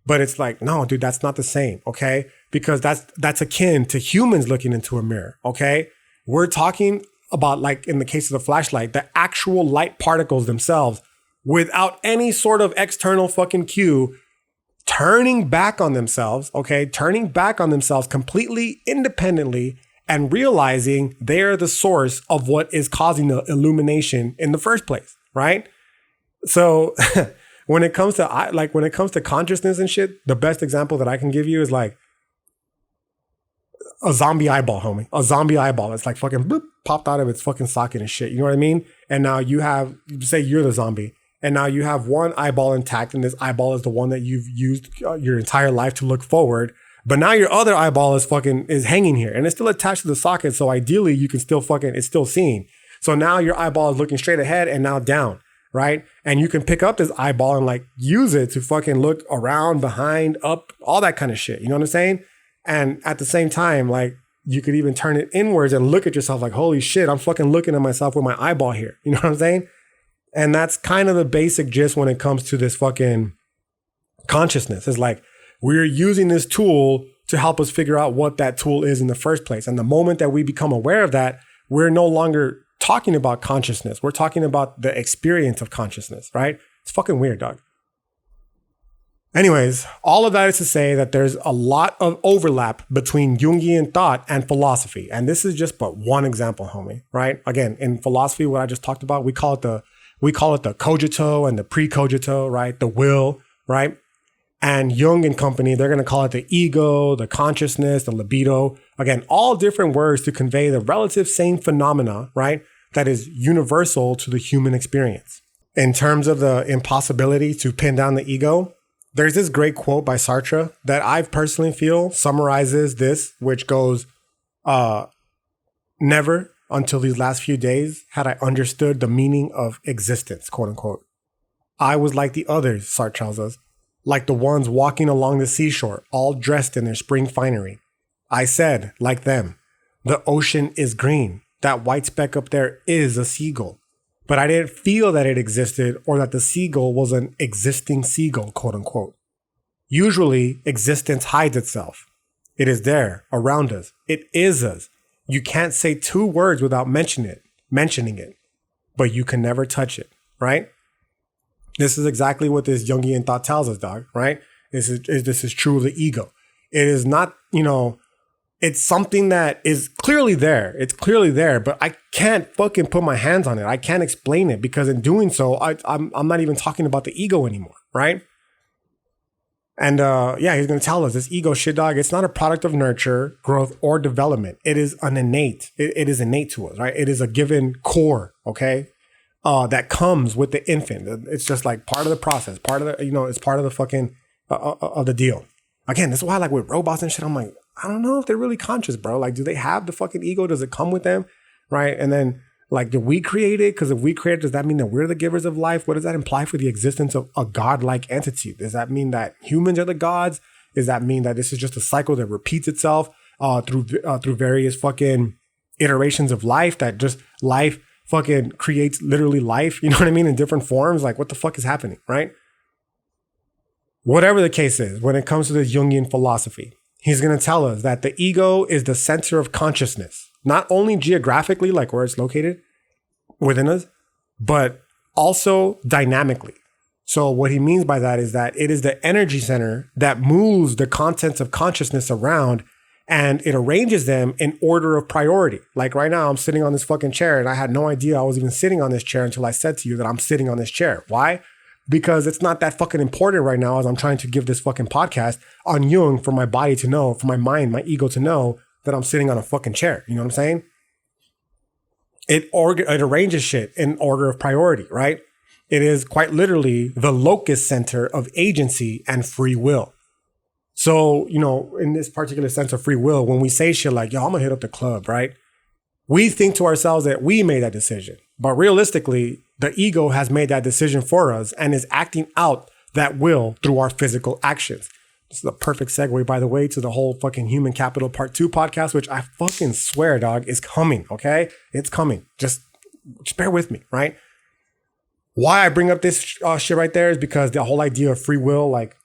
But it's like, no, dude, that's not the same, okay? Because that's akin to humans looking into a mirror, okay? We're talking about, like in the case of the flashlight, the actual light particles themselves without any sort of external fucking cue, turning back on themselves, okay? Turning back on themselves completely independently and realizing they're the source of what is causing the illumination in the first place, right? So when it comes to consciousness and shit, the best example that I can give you is like a zombie eyeball, homie. A zombie eyeball. It's like fucking bloop, popped out of its fucking socket and shit. You know what I mean? And now you have, say you're the zombie, and now you have one eyeball intact, and this eyeball is the one that you've used your entire life to look forward. But now your other eyeball is hanging here, and it's still attached to the socket. So ideally, you can still it's still seeing. So now your eyeball is looking straight ahead and now down, right? And you can pick up this eyeball and like use it to fucking look around, behind, up, all that kind of shit. You know what I'm saying? And at the same time, like you could even turn it inwards and look at yourself like, holy shit, I'm fucking looking at myself with my eyeball here. You know what I'm saying? And that's kind of the basic gist when it comes to this fucking consciousness. It's like, we're using this tool to help us figure out what that tool is in the first place. And the moment that we become aware of that, we're no longer talking about consciousness. We're talking about the experience of consciousness, right? It's fucking weird, dog. Anyways, all of that is to say that there's a lot of overlap between Jungian thought and philosophy. And this is just but one example, homie, right? Again, in philosophy, what I just talked about, we call it the cogito and the precogito, right? The will, right? And Jung and company, they're going to call it the ego, the consciousness, the libido. Again, all different words to convey the relative same phenomena, right? That is universal to the human experience. In terms of the impossibility to pin down the ego, there's this great quote by Sartre that I personally feel summarizes this, which goes, never until these last few days had I understood the meaning of existence, quote unquote. I was like the others, Sartre tells us, like the ones walking along the seashore, all dressed in their spring finery. I said, like them, the ocean is green. That white speck up there is a seagull. But I didn't feel that it existed or that the seagull was an existing seagull, quote unquote. Usually, existence hides itself. It is there, around us. It is us. You can't say two words without mentioning it, but you can never touch it, right? This is exactly what this Jungian thought tells us, dog, right? This is true of the ego. It is not, it's something that is clearly there. It's clearly there, but I can't fucking put my hands on it. I can't explain it because in doing so, I'm not even talking about the ego anymore, right? And he's going to tell us this ego shit, dog. It's not a product of nurture, growth, or development. It is an innate. It is innate to us, right? It is a given core, okay? That comes with the infant. It's just like part of the process, part of the, it's part of the fucking, of the deal. Again, this is why like with robots and shit, I'm like, I don't know if they're really conscious, bro. Like, do they have the fucking ego? Does it come with them? Right. And then like, do we create it? Because if we create it, does that mean that we're the givers of life? What does that imply for the existence of a godlike entity? Does that mean that humans are the gods? Does that mean that this is just a cycle that repeats itself through various fucking iterations of life, that just life fucking creates literally life? You know what I mean? In different forms. Like, what the fuck is happening? Right. Whatever the case is, when it comes to the Jungian philosophy, he's going to tell us that the ego is the center of consciousness, not only geographically, like where it's located within us, but also dynamically. So what he means by that is that it is the energy center that moves the contents of consciousness around, and it arranges them in order of priority. Like right now, I'm sitting on this fucking chair and I had no idea I was even sitting on this chair until I said to you that I'm sitting on this chair. Why? Because it's not that fucking important right now as I'm trying to give this fucking podcast on Jung for my body to know, for my mind, my ego to know that I'm sitting on a fucking chair. You know what I'm saying? It arranges shit in order of priority, right? It is quite literally the locus center of agency and free will. So, you know, in this particular sense of free will, when we say shit like, yo, I'm gonna hit up the club, right? We think to ourselves that we made that decision. But realistically, the ego has made that decision for us and is acting out that will through our physical actions. This is a perfect segue, by the way, to the whole fucking Human Capital Part 2 podcast, which I fucking swear, dog, is coming, okay? It's coming. Just bear with me, right? Why I bring up this shit right there is because the whole idea of free will, like,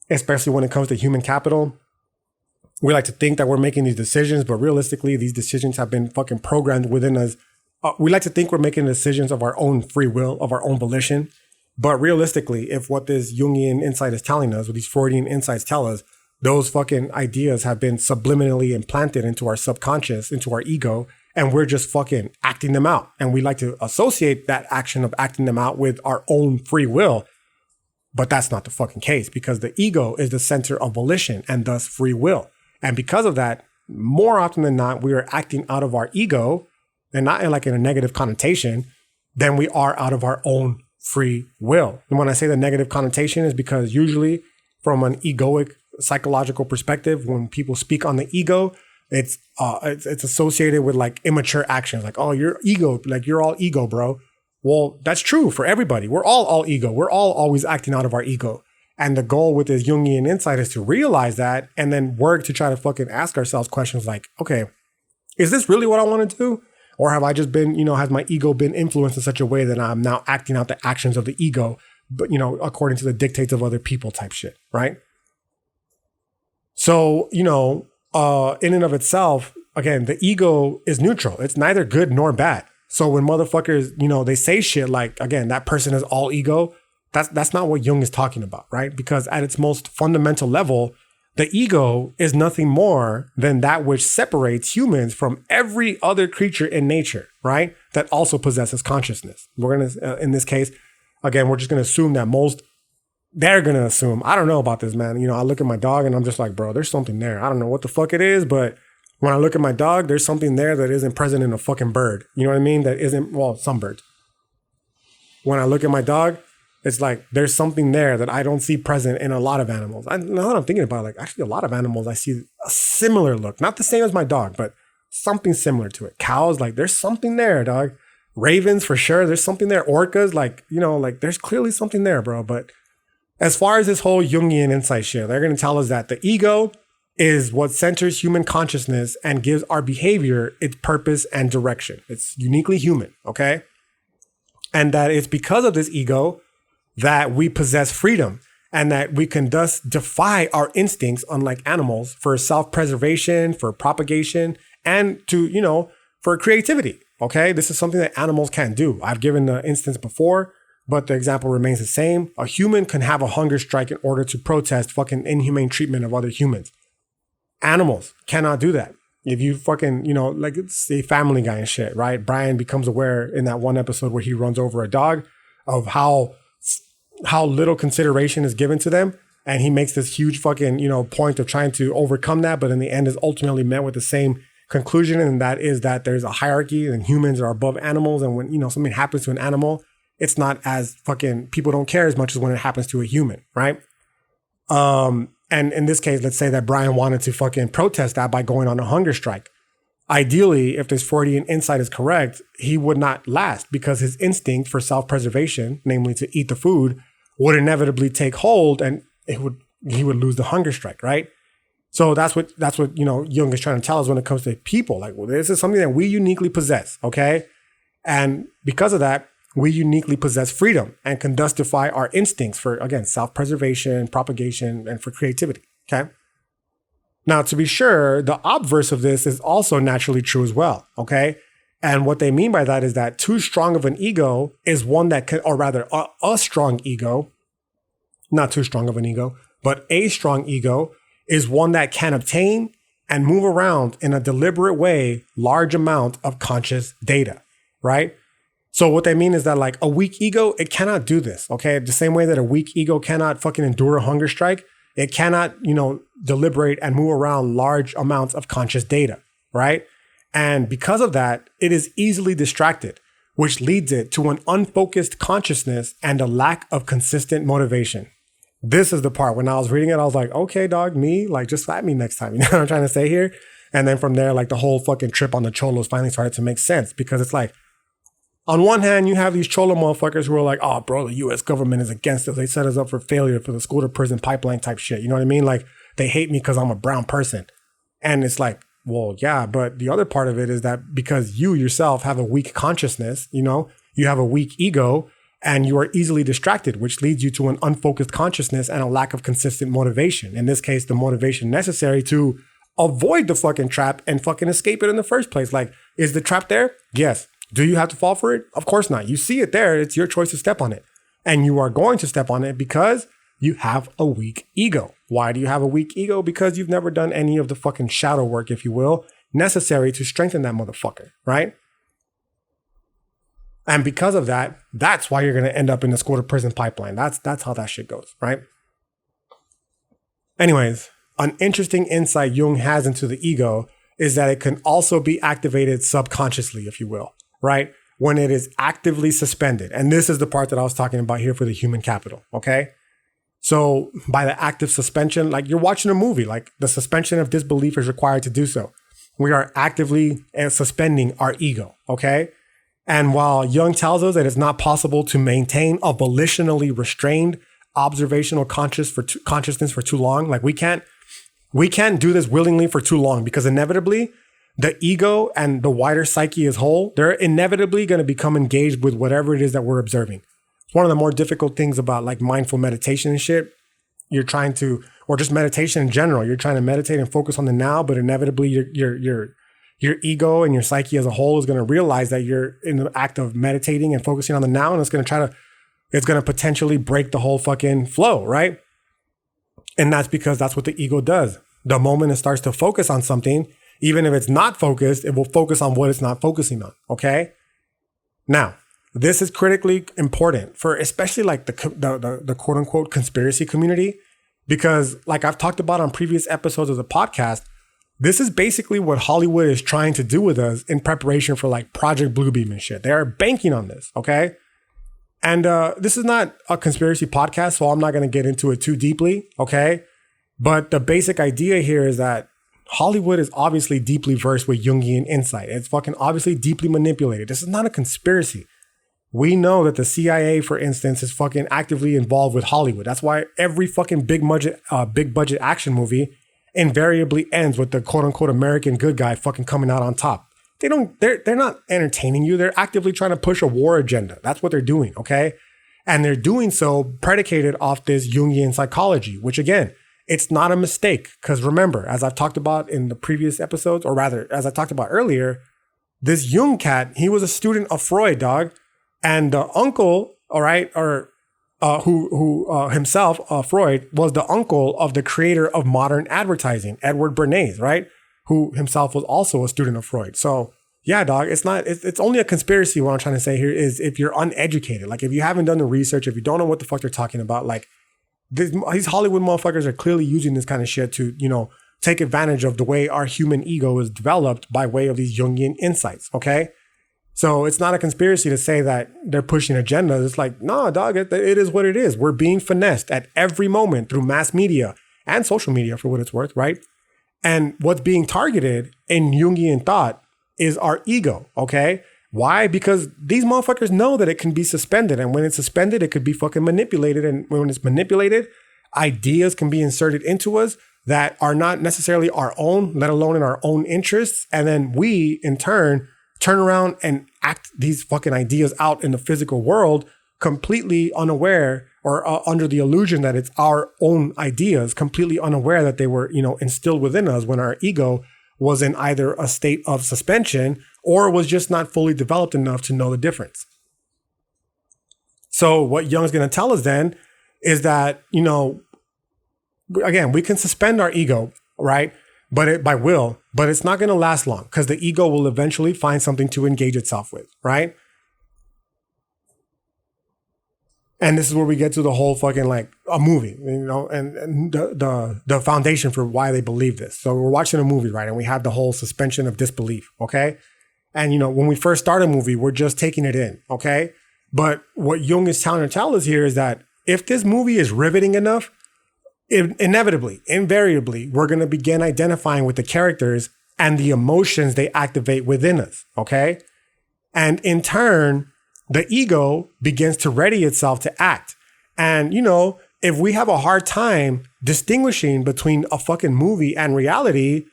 especially when it comes to human capital, we like to think that we're making these decisions, but realistically, these decisions have been fucking programmed within us. We like to think we're making decisions of our own free will, of our own volition. But realistically, if what this Jungian insight is telling us, what these Freudian insights tell us, those fucking ideas have been subliminally implanted into our subconscious, into our ego, and we're just fucking acting them out. And we like to associate that action of acting them out with our own free will. But that's not the fucking case, because the ego is the center of volition and thus free will. And because of that, more often than not, we are acting out of our ego, and not in a negative connotation, than we are out of our own free will. And when I say the negative connotation is because usually from an egoic psychological perspective, when people speak on the ego, it's associated with like immature actions, like, oh, you're ego, like you're all ego, bro. Well, that's true for everybody. We're all ego. We're all always acting out of our ego. And the goal with this Jungian insight is to realize that and then work to try to fucking ask ourselves questions like, okay, is this really what I want to do? Or have I just been, has my ego been influenced in such a way that I'm now acting out the actions of the ego, but, according to the dictates of other people type shit, right? So, in and of itself, again, the ego is neutral. It's neither good nor bad. So when motherfuckers, they say shit like, again, that person is all ego, that's not what Jung is talking about, right? Because at its most fundamental level, the ego is nothing more than that which separates humans from every other creature in nature, right? That also possesses consciousness. We're going to, in this case, again, we're just going to assume that they're going to assume, I don't know about this, man. I look at my dog and I'm just like, bro, there's something there. I don't know what the fuck it is, but when I look at my dog, there's something there that isn't present in a fucking bird. You know what I mean? That isn't, well, some birds. When I look at my dog, it's like there's something there that I don't see present in a lot of animals. Now that I'm thinking about it, like actually a lot of animals, I see a similar look. Not the same as my dog, but something similar to it. Cows, like there's something there, dog. Ravens, for sure, there's something there. Orcas, like, there's clearly something there, bro. But as far as this whole Jungian insight shit, they're going to tell us that the ego is what centers human consciousness and gives our behavior its purpose and direction. It's uniquely human, okay? And that it's because of this ego that we possess freedom and that we can thus defy our instincts, unlike animals, for self-preservation, for propagation, and to, for creativity, okay? This is something that animals can't do. I've given the instance before, but the example remains the same. A human can have a hunger strike in order to protest fucking inhumane treatment of other humans. Animals cannot do that. If you fucking, like it's a Family Guy and shit, right? Brian becomes aware in that one episode where he runs over a dog of how little consideration is given to them. And he makes this huge fucking, point of trying to overcome that. But in the end is ultimately met with the same conclusion. And that is that there's a hierarchy and humans are above animals. And when, something happens to an animal, it's not as fucking, people don't care as much as when it happens to a human, right? And in this case, let's say that Brian wanted to fucking protest that by going on a hunger strike. Ideally, if this Freudian insight is correct, he would not last because his instinct for self-preservation, namely to eat the food, would inevitably take hold and he would lose the hunger strike, right? So that's what Jung is trying to tell us when it comes to people. Like, well, this is something that we uniquely possess, okay? And because of that, we uniquely possess freedom and can thus defy our instincts for, again, self-preservation, propagation, and for creativity, okay? Now, to be sure, the obverse of this is also naturally true as well, okay? And what they mean by that is that too strong of an ego is one that can, or rather, a strong ego, not too strong of an ego, but a strong ego is one that can obtain and move around in a deliberate way large amount of conscious data, right? So what they mean is that like a weak ego, it cannot do this, okay? The same way that a weak ego cannot fucking endure a hunger strike, it cannot, deliberate and move around large amounts of conscious data, right? And because of that, it is easily distracted, which leads it to an unfocused consciousness and a lack of consistent motivation. This is the part when I was reading it, I was like, okay, dog, me, like just slap me next time. You know what I'm trying to say here? And then from there, like the whole fucking trip on the cholos finally started to make sense because it's like, on one hand, you have these cholo motherfuckers who are like, oh, bro, the U.S. government is against us. They set us up for failure for the school to prison pipeline type shit. You know what I mean? Like they hate me because I'm a brown person. And it's like, well, yeah, but the other part of it is that because you yourself have a weak consciousness, you have a weak ego and you are easily distracted, which leads you to an unfocused consciousness and a lack of consistent motivation. In this case, the motivation necessary to avoid the fucking trap and fucking escape it in the first place. Like, is the trap there? Yes. Do you have to fall for it? Of course not. You see it there. It's your choice to step on it. And you are going to step on it because you have a weak ego. Why do you have a weak ego? Because you've never done any of the fucking shadow work, if you will, necessary to strengthen that motherfucker, right? And because of that, that's why you're going to end up in the school to prison pipeline. That's how that shit goes, right? Anyways, an interesting insight Jung has into the ego is that it can also be activated subconsciously, if you will, right? When it is actively suspended. And this is the part that I was talking about here for the human capital, okay? So by the active suspension, like you're watching a movie, like the suspension of disbelief is required to do so. We are actively suspending our ego, okay? And while Jung tells us that it's not possible to maintain a volitionally restrained observational consciousness for too long, like we can't do this willingly for too long because inevitably the ego and the wider psyche as whole, they're inevitably going to become engaged with whatever it is that we're observing. It's one of the more difficult things about like mindful meditation and shit. You're trying to, or just meditation in general, you're trying to meditate and focus on the now, but inevitably your ego and your psyche as a whole is going to realize that you're in the act of meditating and focusing on the now, and it's going to potentially break the whole fucking flow, right? And that's because that's what the ego does. The moment it starts to focus on something, even if it's not focused, it will focus on what it's not focusing on, okay? Now, this is critically important for especially like the quote unquote conspiracy community, because like I've talked about on previous episodes of the podcast, this is basically what Hollywood is trying to do with us in preparation for like Project Bluebeam and shit. They are banking on this, okay? And this is not a conspiracy podcast, so I'm not going to get into it too deeply, okay? But the basic idea here is that Hollywood is obviously deeply versed with Jungian insight. It's fucking obviously deeply manipulated. This is not a conspiracy. We know that the CIA, for instance, is fucking actively involved with Hollywood. That's why every fucking big budget action movie invariably ends with the quote unquote American good guy fucking coming out on top. They're not entertaining you. They're actively trying to push a war agenda. That's what they're doing, okay? And they're doing so predicated off this Jungian psychology, which again, it's not a mistake. Because remember, as I've talked about in the previous episodes, or rather, as I talked about earlier, this Jung cat, he was a student of Freud, dog. And the uncle, all right, or who himself, Freud, was the uncle of the creator of modern advertising, Edward Bernays, right? Who himself was also a student of Freud. So yeah, dog, it's only a conspiracy. What I'm trying to say here is if you're uneducated, like if you haven't done the research, if you don't know what the fuck they're talking about, like these Hollywood motherfuckers are clearly using this kind of shit to, take advantage of the way our human ego is developed by way of these Jungian insights, okay? So it's not a conspiracy to say that they're pushing agendas. It's like, no, dog, it is what it is. We're being finessed at every moment through mass media and social media for what it's worth, right? And what's being targeted in Jungian thought is our ego, okay? Why? Because these motherfuckers know that it can be suspended. And when it's suspended, it could be fucking manipulated. And when it's manipulated, ideas can be inserted into us that are not necessarily our own, let alone in our own interests. And then we, in turn around and act these fucking ideas out in the physical world completely unaware or under the illusion that it's our own ideas, completely unaware that they were, instilled within us when our ego was in either a state of suspension or was just not fully developed enough to know the difference. So what Jung's going to tell us then is that, again, we can suspend our ego, right? By will, but it's not going to last long because the ego will eventually find something to engage itself with, right? And this is where we get to the whole fucking like a movie, and the foundation for why they believe this. So we're watching a movie, right? And we have the whole suspension of disbelief, okay? And, when we first start a movie, we're just taking it in, okay? But what Jung is trying to tell us here is that if this movie is riveting enough, invariably, we're going to begin identifying with the characters and the emotions they activate within us, okay? And in turn, the ego begins to ready itself to act. And, if we have a hard time distinguishing between a fucking movie and reality,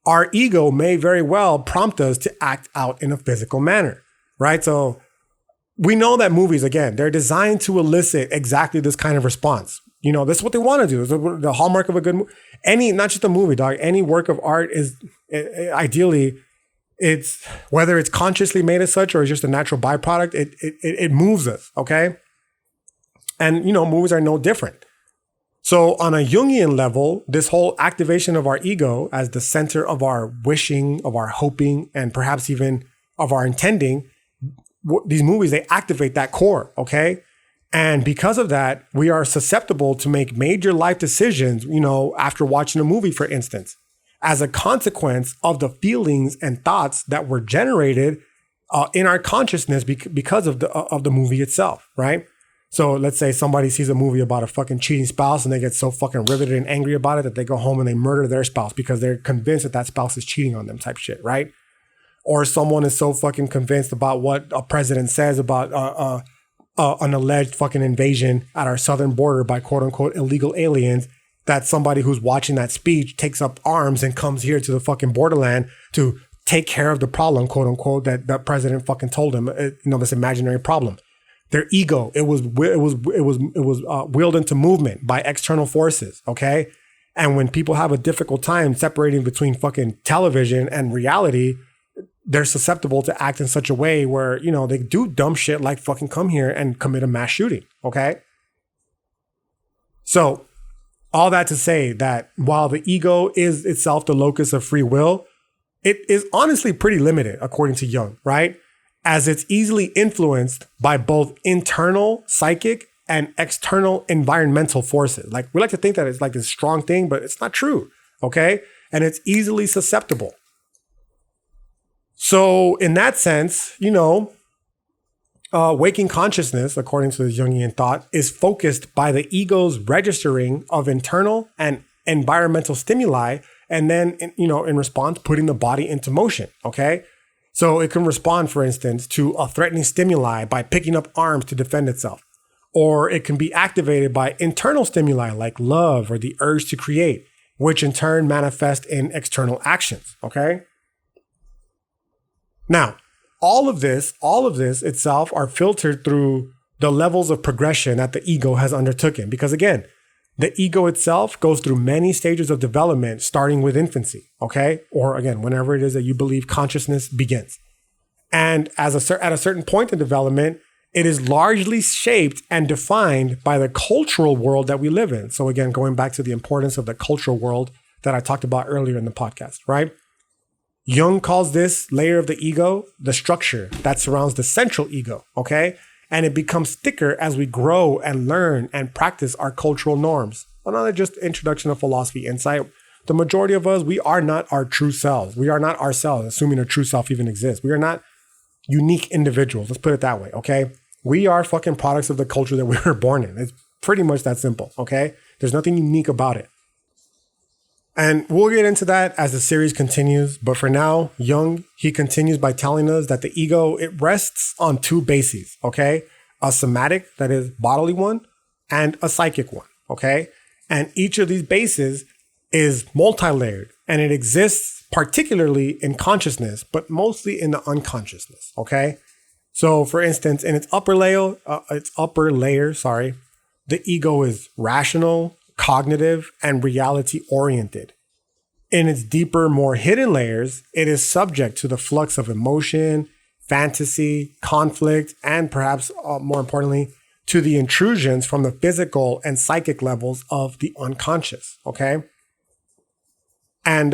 our ego may very well prompt us to act out in a physical manner, right? So we know that movies, again, they're designed to elicit exactly this kind of response. This is what they want to do. It's the hallmark of a good movie. Not just a movie, dog. Any work of art is ideally, it's whether it's consciously made as such or it's just a natural byproduct, it moves us, okay? And, movies are no different. So on a Jungian level, this whole activation of our ego as the center of our wishing, of our hoping, and perhaps even of our intending, these movies, they activate that core, okay? And because of that, we are susceptible to make major life decisions, after watching a movie, for instance, as a consequence of the feelings and thoughts that were generated in our consciousness because of the movie itself, right? So let's say somebody sees a movie about a fucking cheating spouse and they get so fucking riveted and angry about it that they go home and they murder their spouse because they're convinced that spouse is cheating on them type shit, right? Or someone is so fucking convinced about what a president says about an alleged fucking invasion at our southern border by quote unquote illegal aliens that somebody who's watching that speech takes up arms and comes here to the fucking borderland to take care of the problem, quote unquote, that the president fucking told him, this imaginary problem. Their ego, it was willed into movement by external forces, okay? And when people have a difficult time separating between fucking television and reality, they're susceptible to act in such a way where, they do dumb shit like fucking come here and commit a mass shooting, okay? So all that to say that while the ego is itself the locus of free will, it is honestly pretty limited, according to Jung, right? As it's easily influenced by both internal psychic and external environmental forces. Like we like to think that it's like this strong thing, but it's not true, okay? And it's easily susceptible. So in that sense, waking consciousness, according to the Jungian thought, is focused by the ego's registering of internal and environmental stimuli, and then, in response, putting the body into motion, okay? So it can respond, for instance, to a threatening stimuli by picking up arms to defend itself. Or it can be activated by internal stimuli like love or the urge to create, which in turn manifest in external actions, okay? Now, all of this itself are filtered through the levels of progression that the ego has undertaken. Because again, the ego itself goes through many stages of development, starting with infancy, okay? Or again, whenever it is that you believe consciousness begins. And at a certain point in development, it is largely shaped and defined by the cultural world that we live in. So again, going back to the importance of the cultural world that I talked about earlier in the podcast, right? Jung calls this layer of the ego the structure that surrounds the central ego, okay? And it becomes thicker as we grow and learn and practice our cultural norms. Another just introduction of philosophy insight. The majority of us, we are not our true selves. We are not ourselves, assuming a true self even exists. We are not unique individuals. Let's put it that way, okay? We are fucking products of the culture that we were born in. It's pretty much that simple, okay? There's nothing unique about it. And we'll get into that as the series continues. But for now, Jung, he continues by telling us that the ego, it rests on two bases, okay? A somatic, that is bodily one, and a psychic one, okay? And each of these bases is multi-layered, and it exists particularly in consciousness, but mostly in the unconsciousness, okay? So, for instance, in its upper layer, the ego is rational, cognitive, and reality oriented. In its deeper, more hidden layers, it is subject to the flux of emotion, fantasy, conflict, and perhaps more importantly, to the intrusions from the physical and psychic levels of the unconscious. Okay. And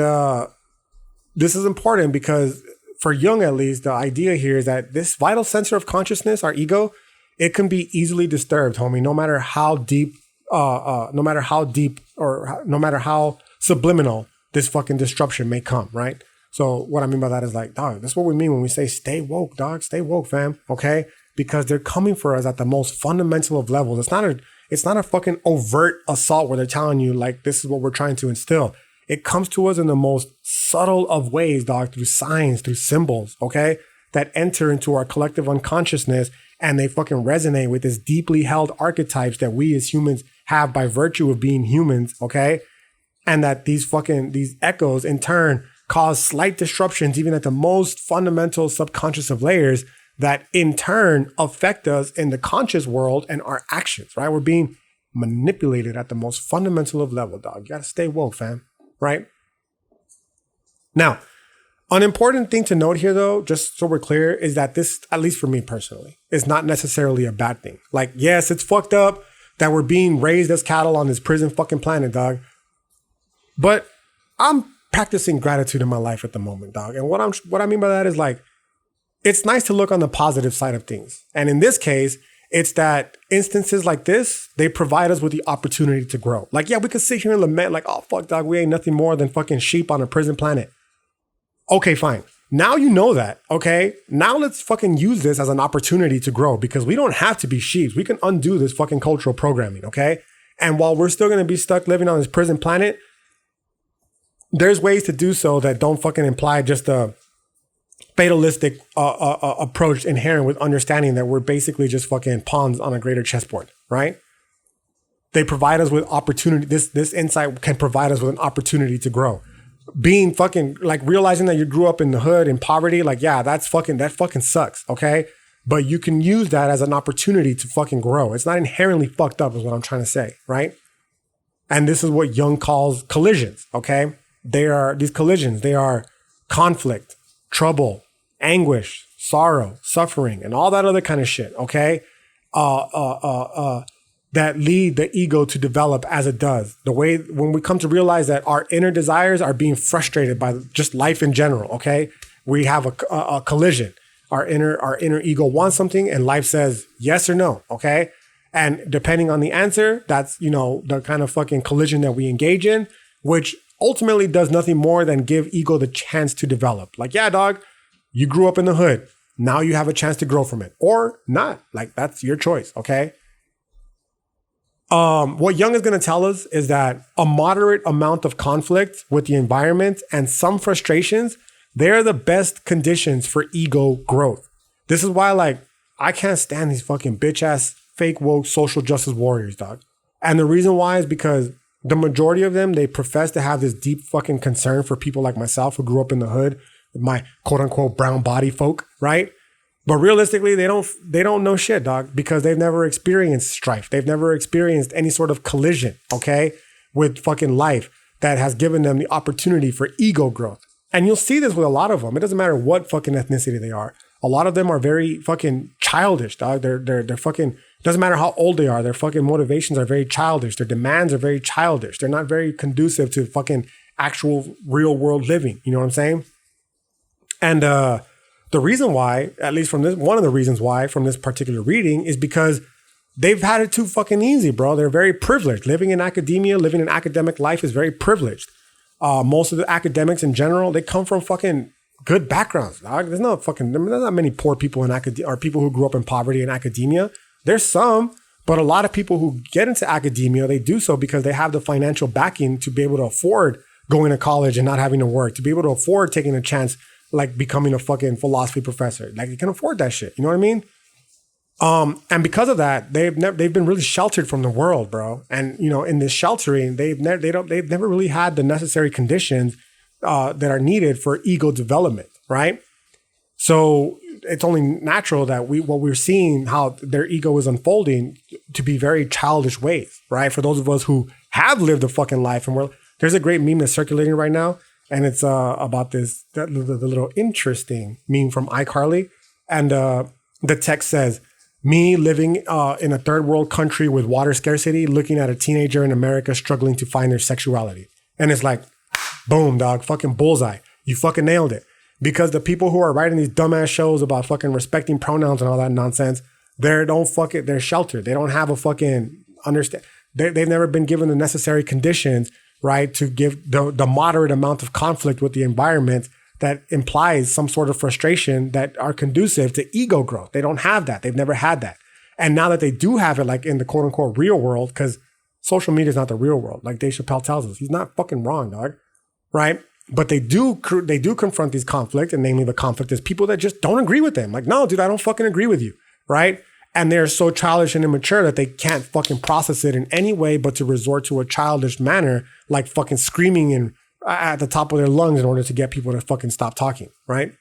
this is important because for Jung, at least, the idea here is that this vital center of consciousness, our ego, it can be easily disturbed, homie, no matter how deep or no matter how subliminal this fucking disruption may come, right? So what I mean by that is like, dog, that's what we mean when we say stay woke, dog, stay woke, fam, okay? Because they're coming for us at the most fundamental of levels. It's not a fucking overt assault where they're telling you like, this is what we're trying to instill. It comes to us in the most subtle of ways, dog, through signs, through symbols, okay? That enter into our collective unconsciousness and they fucking resonate with this deeply held archetypes that we as humans have by virtue of being humans, okay? And that these echoes in turn cause slight disruptions even at the most fundamental subconscious of layers that in turn affect us in the conscious world and our actions, right? We're being manipulated at the most fundamental of level, dog. You gotta stay woke, fam, right? Now, an important thing to note here, though, just so we're clear, is that this, at least for me personally, is not necessarily a bad thing. Like, yes, it's fucked up that we're being raised as cattle on this prison fucking planet, dog. But I'm practicing gratitude in my life at the moment, dog. And what I mean by that is like, it's nice to look on the positive side of things. And in this case, it's that instances like this, they provide us with the opportunity to grow. Like, yeah, we could sit here and lament like, oh, fuck, dog, we ain't nothing more than fucking sheep on a prison planet. Okay, fine. Now you know that, okay? Now let's fucking use this as an opportunity to grow because we don't have to be sheep. We can undo this fucking cultural programming, okay? And while we're still going to be stuck living on this prison planet, there's ways to do so that don't fucking imply just a fatalistic approach inherent with understanding that we're basically just fucking pawns on a greater chessboard, right? They provide us with opportunity. This insight can provide us with an opportunity to grow. Being fucking like realizing that you grew up in the hood in poverty, like, yeah, that fucking sucks, okay? But you can use that as an opportunity to fucking grow. It's not inherently fucked up is what I'm trying to say, right? And this is what Jung calls collisions, okay? These collisions, they are conflict, trouble, anguish, sorrow, suffering, and all that other kind of shit, okay? That lead the ego to develop as it does. The way when we come to realize that our inner desires are being frustrated by just life in general, okay? We have a collision. Our inner ego wants something and life says yes or no, okay? And depending on the answer, that's, the kind of fucking collision that we engage in, which ultimately does nothing more than give ego the chance to develop. Like, yeah, dog, you grew up in the hood. Now you have a chance to grow from it or not. Like, that's your choice. Okay. What Jung is going to tell us is that a moderate amount of conflict with the environment and some frustrations, they're the best conditions for ego growth. This is why, like, I can't stand these fucking bitch ass fake woke social justice warriors, dog. And the reason why is because the majority of them, they profess to have this deep fucking concern for people like myself who grew up in the hood, my quote unquote brown body folk, right? But realistically, they don't know shit, dog, because they've never experienced strife. They've never experienced any sort of collision, okay, with fucking life that has given them the opportunity for ego growth. And you'll see this with a lot of them. It doesn't matter what fucking ethnicity they are. A lot of them are very fucking childish, dog. They're fucking, doesn't matter how old they are. Their fucking motivations are very childish. Their demands are very childish. They're not very conducive to fucking actual real world living. You know what I'm saying? And the reason why, at least from this, one of the reasons why from this particular reading is because they've had it too fucking easy, bro. They're very privileged. Living in academia, living in academic life is very privileged. Most of the academics in general, they come from fucking good backgrounds, dog. There's not many poor people in academia or people who grew up in poverty in academia. There's some, but a lot of people who get into academia, they do so because they have the financial backing to be able to afford going to college and not having to work, to be able to afford taking a chance like becoming a fucking philosophy professor. Like, you can afford that shit. You know what I mean? And because of that, they've been really sheltered from the world, bro. And in this sheltering, they've never really had the necessary conditions that are needed for ego development, right? So it's only natural that we're seeing how their ego is unfolding to be very childish ways, right? For those of us who have lived a fucking life, and there's a great meme that's circulating right now, and it's about the little interesting meme from iCarly, and the text says, "Me living in a third world country with water scarcity, looking at a teenager in America struggling to find their sexuality," and it's like, boom, dog, fucking bullseye, you fucking nailed it. Because the people who are writing these dumbass shows about fucking respecting pronouns and all that nonsense, they're sheltered. They don't have a fucking understand. They've never been given the necessary conditions, right, to give the moderate amount of conflict with the environment that implies some sort of frustration that are conducive to ego growth. They don't have that. They've never had that. And now that they do have it, like in the quote unquote real world, because social media is not the real world, like Dave Chappelle tells us, he's not fucking wrong, dog, right? But they do confront these conflicts, and namely the conflict is people that just don't agree with them. Like, no, dude, I don't fucking agree with you, right? And they're so childish and immature that they can't fucking process it in any way but to resort to a childish manner, like fucking screaming and at the top of their lungs in order to get people to fucking stop talking, right?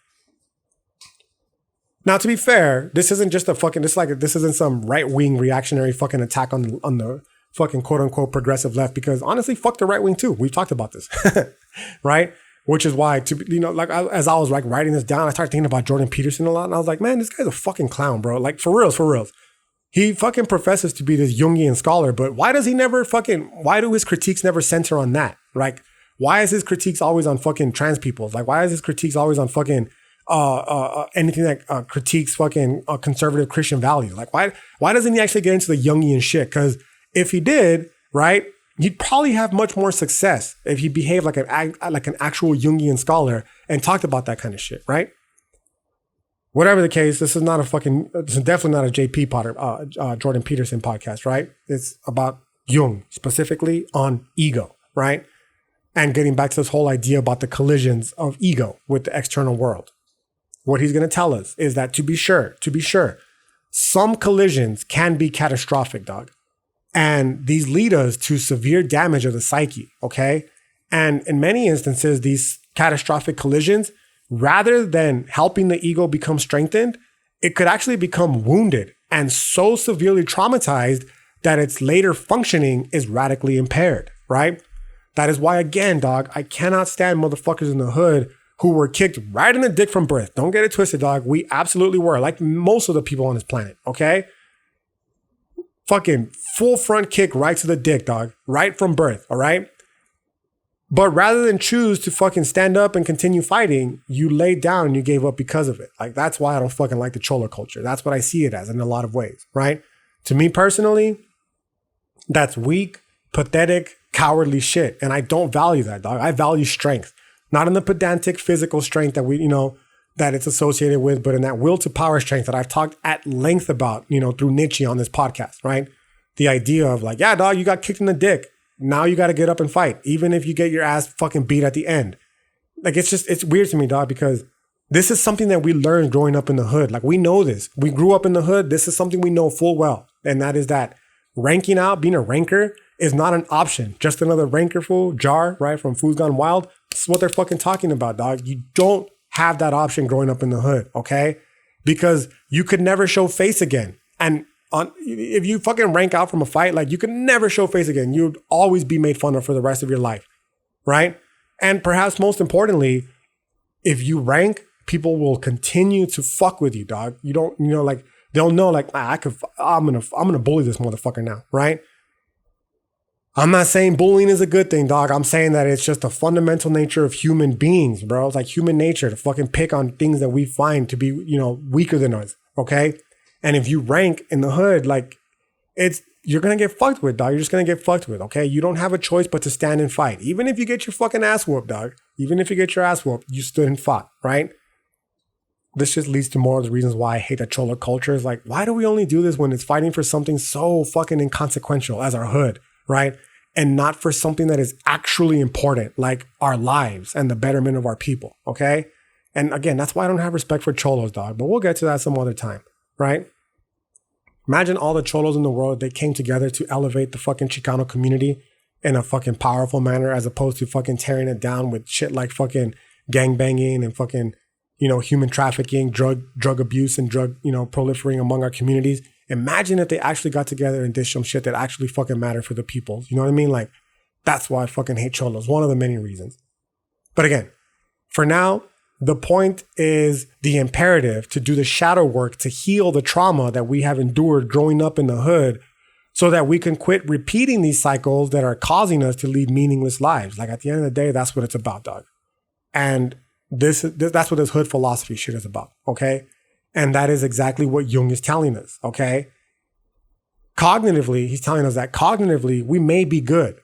Now, to be fair, this isn't just this isn't some right-wing reactionary fucking attack on the fucking quote-unquote progressive left, because honestly, fuck the right wing too. We've talked about this, right? Which is why, as I was like writing this down, I started thinking about Jordan Peterson a lot, and I was like, man, this guy's a fucking clown, bro. Like, for reals. He fucking professes to be this Jungian scholar, but why do his critiques never center on that? Like, why is his critiques always on fucking trans people? Like, why is his critiques always on fucking anything that critiques fucking conservative Christian values? Like, why doesn't he actually get into the Jungian shit? Because if he did, right, he'd probably have much more success if he behaved like an actual Jungian scholar and talked about that kind of shit, right? Whatever the case, this is definitely not a JP Potter, Jordan Peterson podcast, right? It's about Jung, specifically on ego, right? And getting back to this whole idea about the collisions of ego with the external world. What he's going to tell us is that to be sure, some collisions can be catastrophic, dog. And these lead us to severe damage of the psyche, okay? And in many instances, these catastrophic collisions, rather than helping the ego become strengthened, it could actually become wounded and so severely traumatized that its later functioning is radically impaired, right? That is why, again, dog, I cannot stand motherfuckers in the hood who were kicked right in the dick from birth. Don't get it twisted, dog. We absolutely were, like most of the people on this planet, okay? Fucking full front kick right to the dick, dog. Right from birth, all right? But rather than choose to fucking stand up and continue fighting, you laid down and you gave up because of it. Like, that's why I don't fucking like the cholo culture. That's what I see it as in a lot of ways, right? To me personally, that's weak, pathetic, cowardly shit. And I don't value that, dog. I value strength. Not in the pedantic physical strength that that it's associated with, but in that will to power strength that I've talked at length about, through Nietzsche on this podcast, right? The idea of like, yeah, dog, you got kicked in the dick. Now you got to get up and fight, even if you get your ass fucking beat at the end. Like, it's weird to me, dog, because this is something that we learned growing up in the hood. Like, we know this. We grew up in the hood. This is something we know full well. And that is that ranking out, being a ranker is not an option. Just another rankerful jar, right? From Food's Gone Wild. This is what they're fucking talking about, dog. You don't have that option growing up in the hood, okay? Because you could never show face again. And if you fucking rank out from a fight, like, you could never show face again. You'd always be made fun of for the rest of your life, right? And perhaps most importantly, if you rank, people will continue to fuck with you, dog. You don't, like, they'll know, like, I'm gonna bully this motherfucker now, right? I'm not saying bullying is a good thing, dog. I'm saying that it's just a fundamental nature of human beings, bro. It's like human nature to fucking pick on things that we find to be, weaker than us, okay? And if you rank in the hood, like, you're going to get fucked with, dog. You're just going to get fucked with, okay? You don't have a choice but to stand and fight. Even if you get your fucking ass whooped, dog. Even if you get your ass whooped, you stood and fought, right? This just leads to more of the reasons why I hate the cholo culture. Is like, why do we only do this when it's fighting for something so fucking inconsequential as our hood, right? And not for something that is actually important, like our lives and the betterment of our people, okay? And again, that's why I don't have respect for cholos, dog. But we'll get to that some other time, right? Imagine all the cholos in the world, they came together to elevate the fucking Chicano community in a fucking powerful manner, as opposed to fucking tearing it down with shit like fucking gangbanging and fucking human trafficking, drug abuse, and drug, proliferating among our communities. Imagine if they actually got together and did some shit that actually fucking mattered for the people. You know what I mean? Like, that's why I fucking hate cholos. One of the many reasons. But again, for now, the point is the imperative to do the shadow work to heal the trauma that we have endured growing up in the hood, so that we can quit repeating these cycles that are causing us to lead meaningless lives. Like, at the end of the day, that's what it's about, dog. And that's what this hood philosophy shit is about, okay? And that is exactly what Jung is telling us, okay? Cognitively, he's telling us that cognitively, we may be good,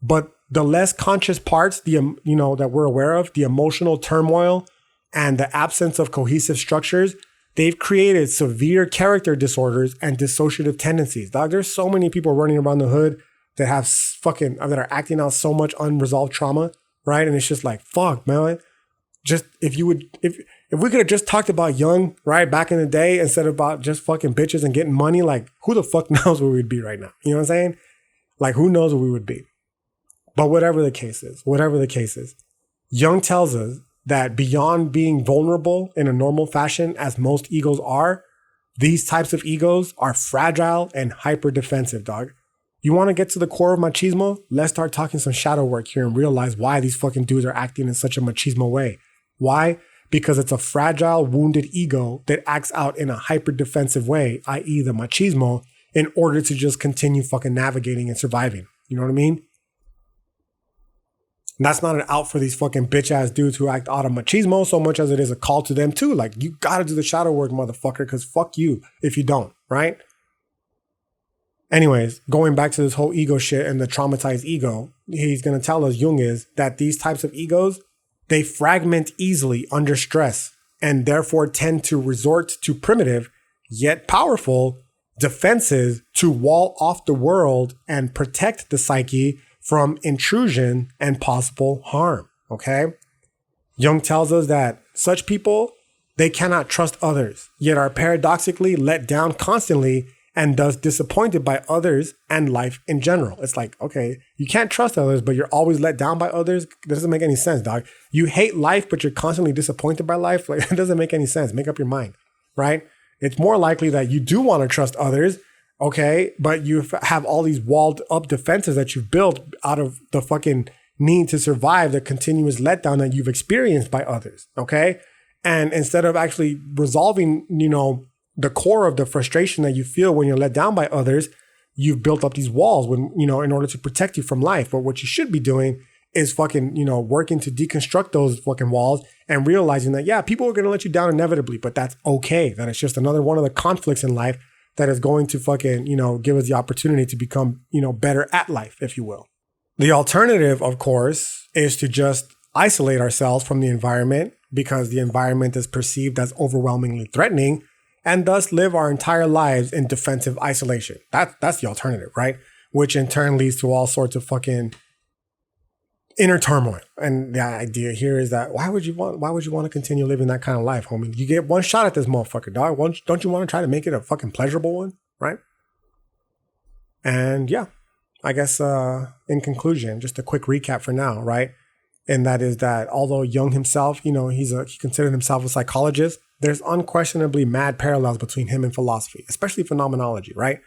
but the less conscious parts, that we're aware of, the emotional turmoil and the absence of cohesive structures, they've created severe character disorders and dissociative tendencies. Dog, there's so many people running around the hood that have that are acting out so much unresolved trauma, right? And it's just like, fuck, man. Just if we could have just talked about Jung, right, back in the day, instead of about just fucking bitches and getting money, like, who the fuck knows where we'd be right now? You know what I'm saying? Like, who knows where we would be? But whatever the case is, Jung tells us that beyond being vulnerable in a normal fashion, as most egos are, these types of egos are fragile and hyper defensive, dog. You want to get to the core of machismo? Let's start talking some shadow work here and realize why these fucking dudes are acting in such a machismo way. Why? Because it's a fragile, wounded ego that acts out in a hyper defensive way, i.e. the machismo, in order to just continue fucking navigating and surviving. You know what I mean? And that's not an out for these fucking bitch ass dudes who act out of machismo so much as it is a call to them too. Like, you gotta do the shadow work, motherfucker, because fuck you if you don't, right? Anyways, going back to this whole ego shit and the traumatized ego, he's gonna tell us, Jung is, that these types of egos, they fragment easily under stress and therefore tend to resort to primitive yet powerful defenses to wall off the world and protect the psyche from intrusion and possible harm, okay? Jung tells us that such people, they cannot trust others, yet are paradoxically let down constantly and thus disappointed by others and life in general. It's like, okay, you can't trust others, but you're always let down by others. That doesn't make any sense, dog. You hate life, but you're constantly disappointed by life. Like, it doesn't make any sense. Make up your mind, right? It's more likely that you do want to trust others, okay, but you have all these walled up defenses that you've built out of the fucking need to survive the continuous letdown that you've experienced by others, okay? And instead of actually resolving, the core of the frustration that you feel when you're let down by others, you've built up these walls in order to protect you from life. But what you should be doing is fucking, working to deconstruct those fucking walls and realizing that, yeah, people are going to let you down inevitably, but that's okay. That it's just another one of the conflicts in life that is going to fucking, give us the opportunity to become, better at life, if you will. The alternative, of course, is to just isolate ourselves from the environment because the environment is perceived as overwhelmingly threatening, and thus live our entire lives in defensive isolation. That's the alternative, right? Which in turn leads to all sorts of fucking inner turmoil. And the idea here is that why would you want to continue living that kind of life, homie? You get one shot at this motherfucker, dog. Don't you want to try to make it a fucking pleasurable one, right? And yeah, I guess in conclusion, just a quick recap for now, right? And that is that although Jung himself, he considered himself a psychologist, there's unquestionably mad parallels between him and philosophy, especially phenomenology, right?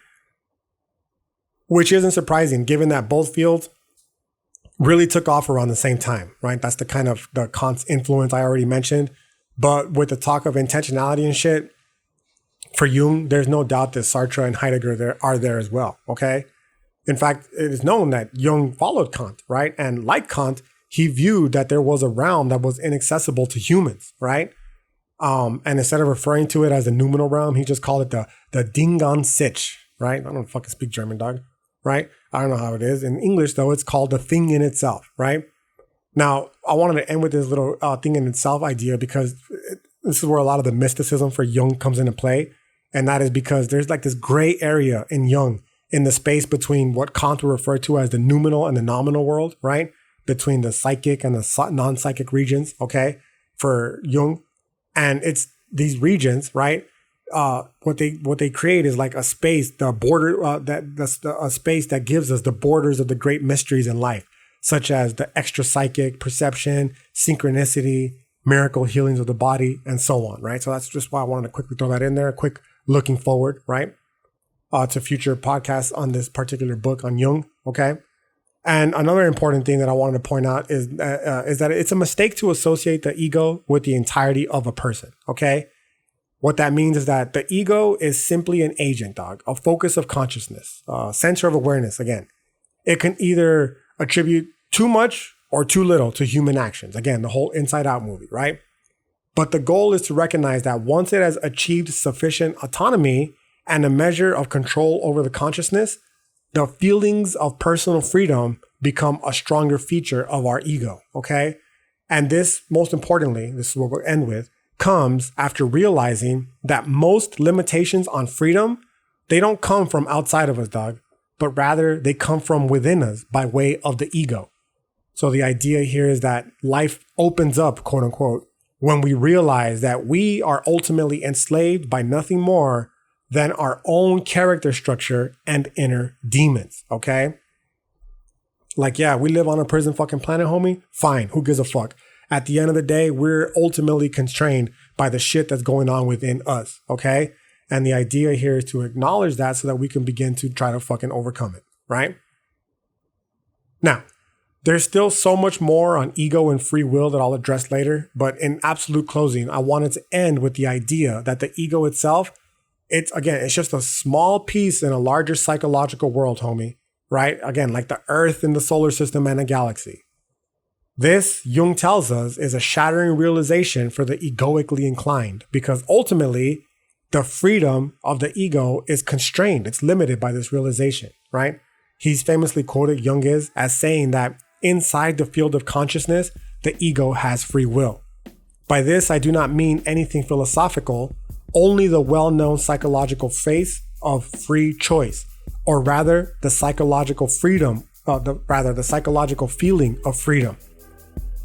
Which isn't surprising given that both fields really took off around the same time, right? That's the kind of the Kant's influence I already mentioned. But with the talk of intentionality and shit, for Jung, there's no doubt that Sartre and Heidegger are there as well, okay? In fact, it is known that Jung followed Kant, right? And like Kant, he viewed that there was a realm that was inaccessible to humans, right? And instead of referring to it as the noumenal realm, he just called it the Ding an sich, right? I don't fucking speak German, dog, right? I don't know how it is. In English, though, it's called the thing in itself, right? Now, I wanted to end with this little thing in itself idea because this is where a lot of the mysticism for Jung comes into play. And that is because there's like this gray area in Jung in the space between what Kant would refer to as the noumenal and the nominal world, right? Between the psychic and the non-psychic regions, okay, for Jung. And it's these regions, right? What they create is like a space, the border a space that gives us the borders of the great mysteries in life, such as the extra psychic perception, synchronicity, miracle healings of the body, and so on, right? So that's just why I wanted to quickly throw that in there, a quick looking forward, right? To future podcasts on this particular book on Jung, okay? And another important thing that I wanted to point out is that it's a mistake to associate the ego with the entirety of a person, okay? What that means is that the ego is simply an agent, dog, a focus of consciousness, center of awareness, again. It can either attribute too much or too little to human actions. Again, the whole Inside Out movie, right? But the goal is to recognize that once it has achieved sufficient autonomy and a measure of control over the consciousness, the feelings of personal freedom become a stronger feature of our ego, okay? And this, most importantly, this is what we'll end with, comes after realizing that most limitations on freedom, they don't come from outside of us, dog, but rather they come from within us by way of the ego. So the idea here is that life opens up, quote unquote, when we realize that we are ultimately enslaved by nothing more than our own character structure and inner demons, okay? Like, yeah, we live on a prison fucking planet, homie. Fine, who gives a fuck? At the end of the day, we're ultimately constrained by the shit that's going on within us, okay? And the idea here is to acknowledge that so that we can begin to try to fucking overcome it, right? Now, there's still so much more on ego and free will that I'll address later, but in absolute closing, I wanted to end with the idea that the ego itself, it's just a small piece in a larger psychological world, homie, right? Again, like the Earth in the solar system and a galaxy. This, Jung tells us, is a shattering realization for the egoically inclined, because ultimately, the freedom of the ego is constrained. It's limited by this realization, right? He's famously quoted, Jung is, as saying that inside the field of consciousness, the ego has free will. By this, I do not mean anything philosophical, only the well-known psychological face of free choice, or rather the psychological freedom, the psychological feeling of freedom.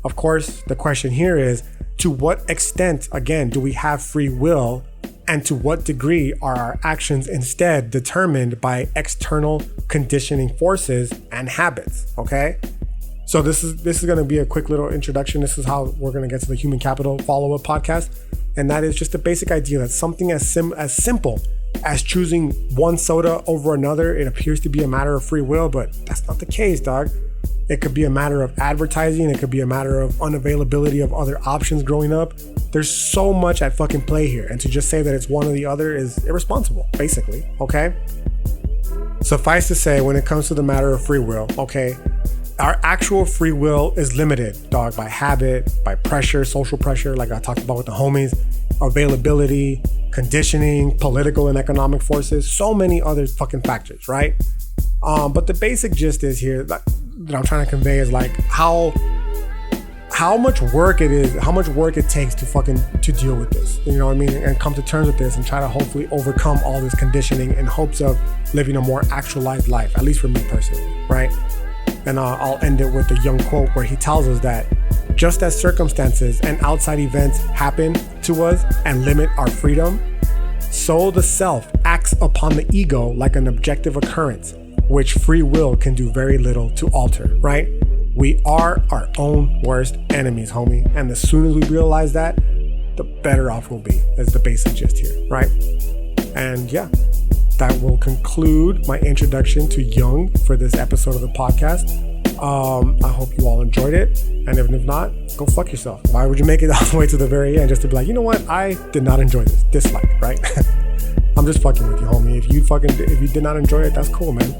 Of course, the question here is, to what extent, again, do we have free will, and to what degree are our actions instead determined by external conditioning forces and habits, okay? So this is going to be a quick little introduction. This is how we're going to get to the Human Capital follow-up podcast. And that is just the basic idea that something as simple as choosing one soda over another, it appears to be a matter of free will, but that's not the case, dog. It could be a matter of advertising. It could be a matter of unavailability of other options growing up. There's so much at fucking play here. And to just say that it's one or the other is irresponsible, basically, okay? Suffice to say, when it comes to the matter of free will, okay, our actual free will is limited, dog, by habit, by pressure, social pressure, like I talked about with the homies, availability, conditioning, political and economic forces, so many other fucking factors, right? But the basic gist is here that I'm trying to convey is like how much work it takes to deal with this, you know what I mean? And come to terms with this and try to hopefully overcome all this conditioning in hopes of living a more actualized life, at least for me personally, right? And I'll end it with the Jung quote where he tells us that just as circumstances and outside events happen to us and limit our freedom, so the self acts upon the ego like an objective occurrence, which free will can do very little to alter, right? We are our own worst enemies, homie. And as soon as we realize that, the better off we'll be, is the basic gist here, right? And yeah, that will conclude my introduction to Jung for this episode of the podcast. I hope you all enjoyed it. And if not, go fuck yourself. Why would you make it all the way to the very end just to be like, you know what? I did not enjoy this. Dislike, right? I'm just fucking with you, homie. If you did not enjoy it, that's cool, man.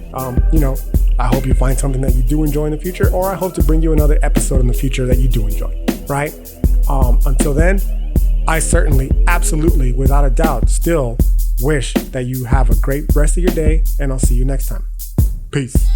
I hope you find something that you do enjoy in the future, or I hope to bring you another episode in the future that you do enjoy, right? Until then, I certainly, absolutely, without a doubt, still wish that you have a great rest of your day, and I'll see you next time. Peace.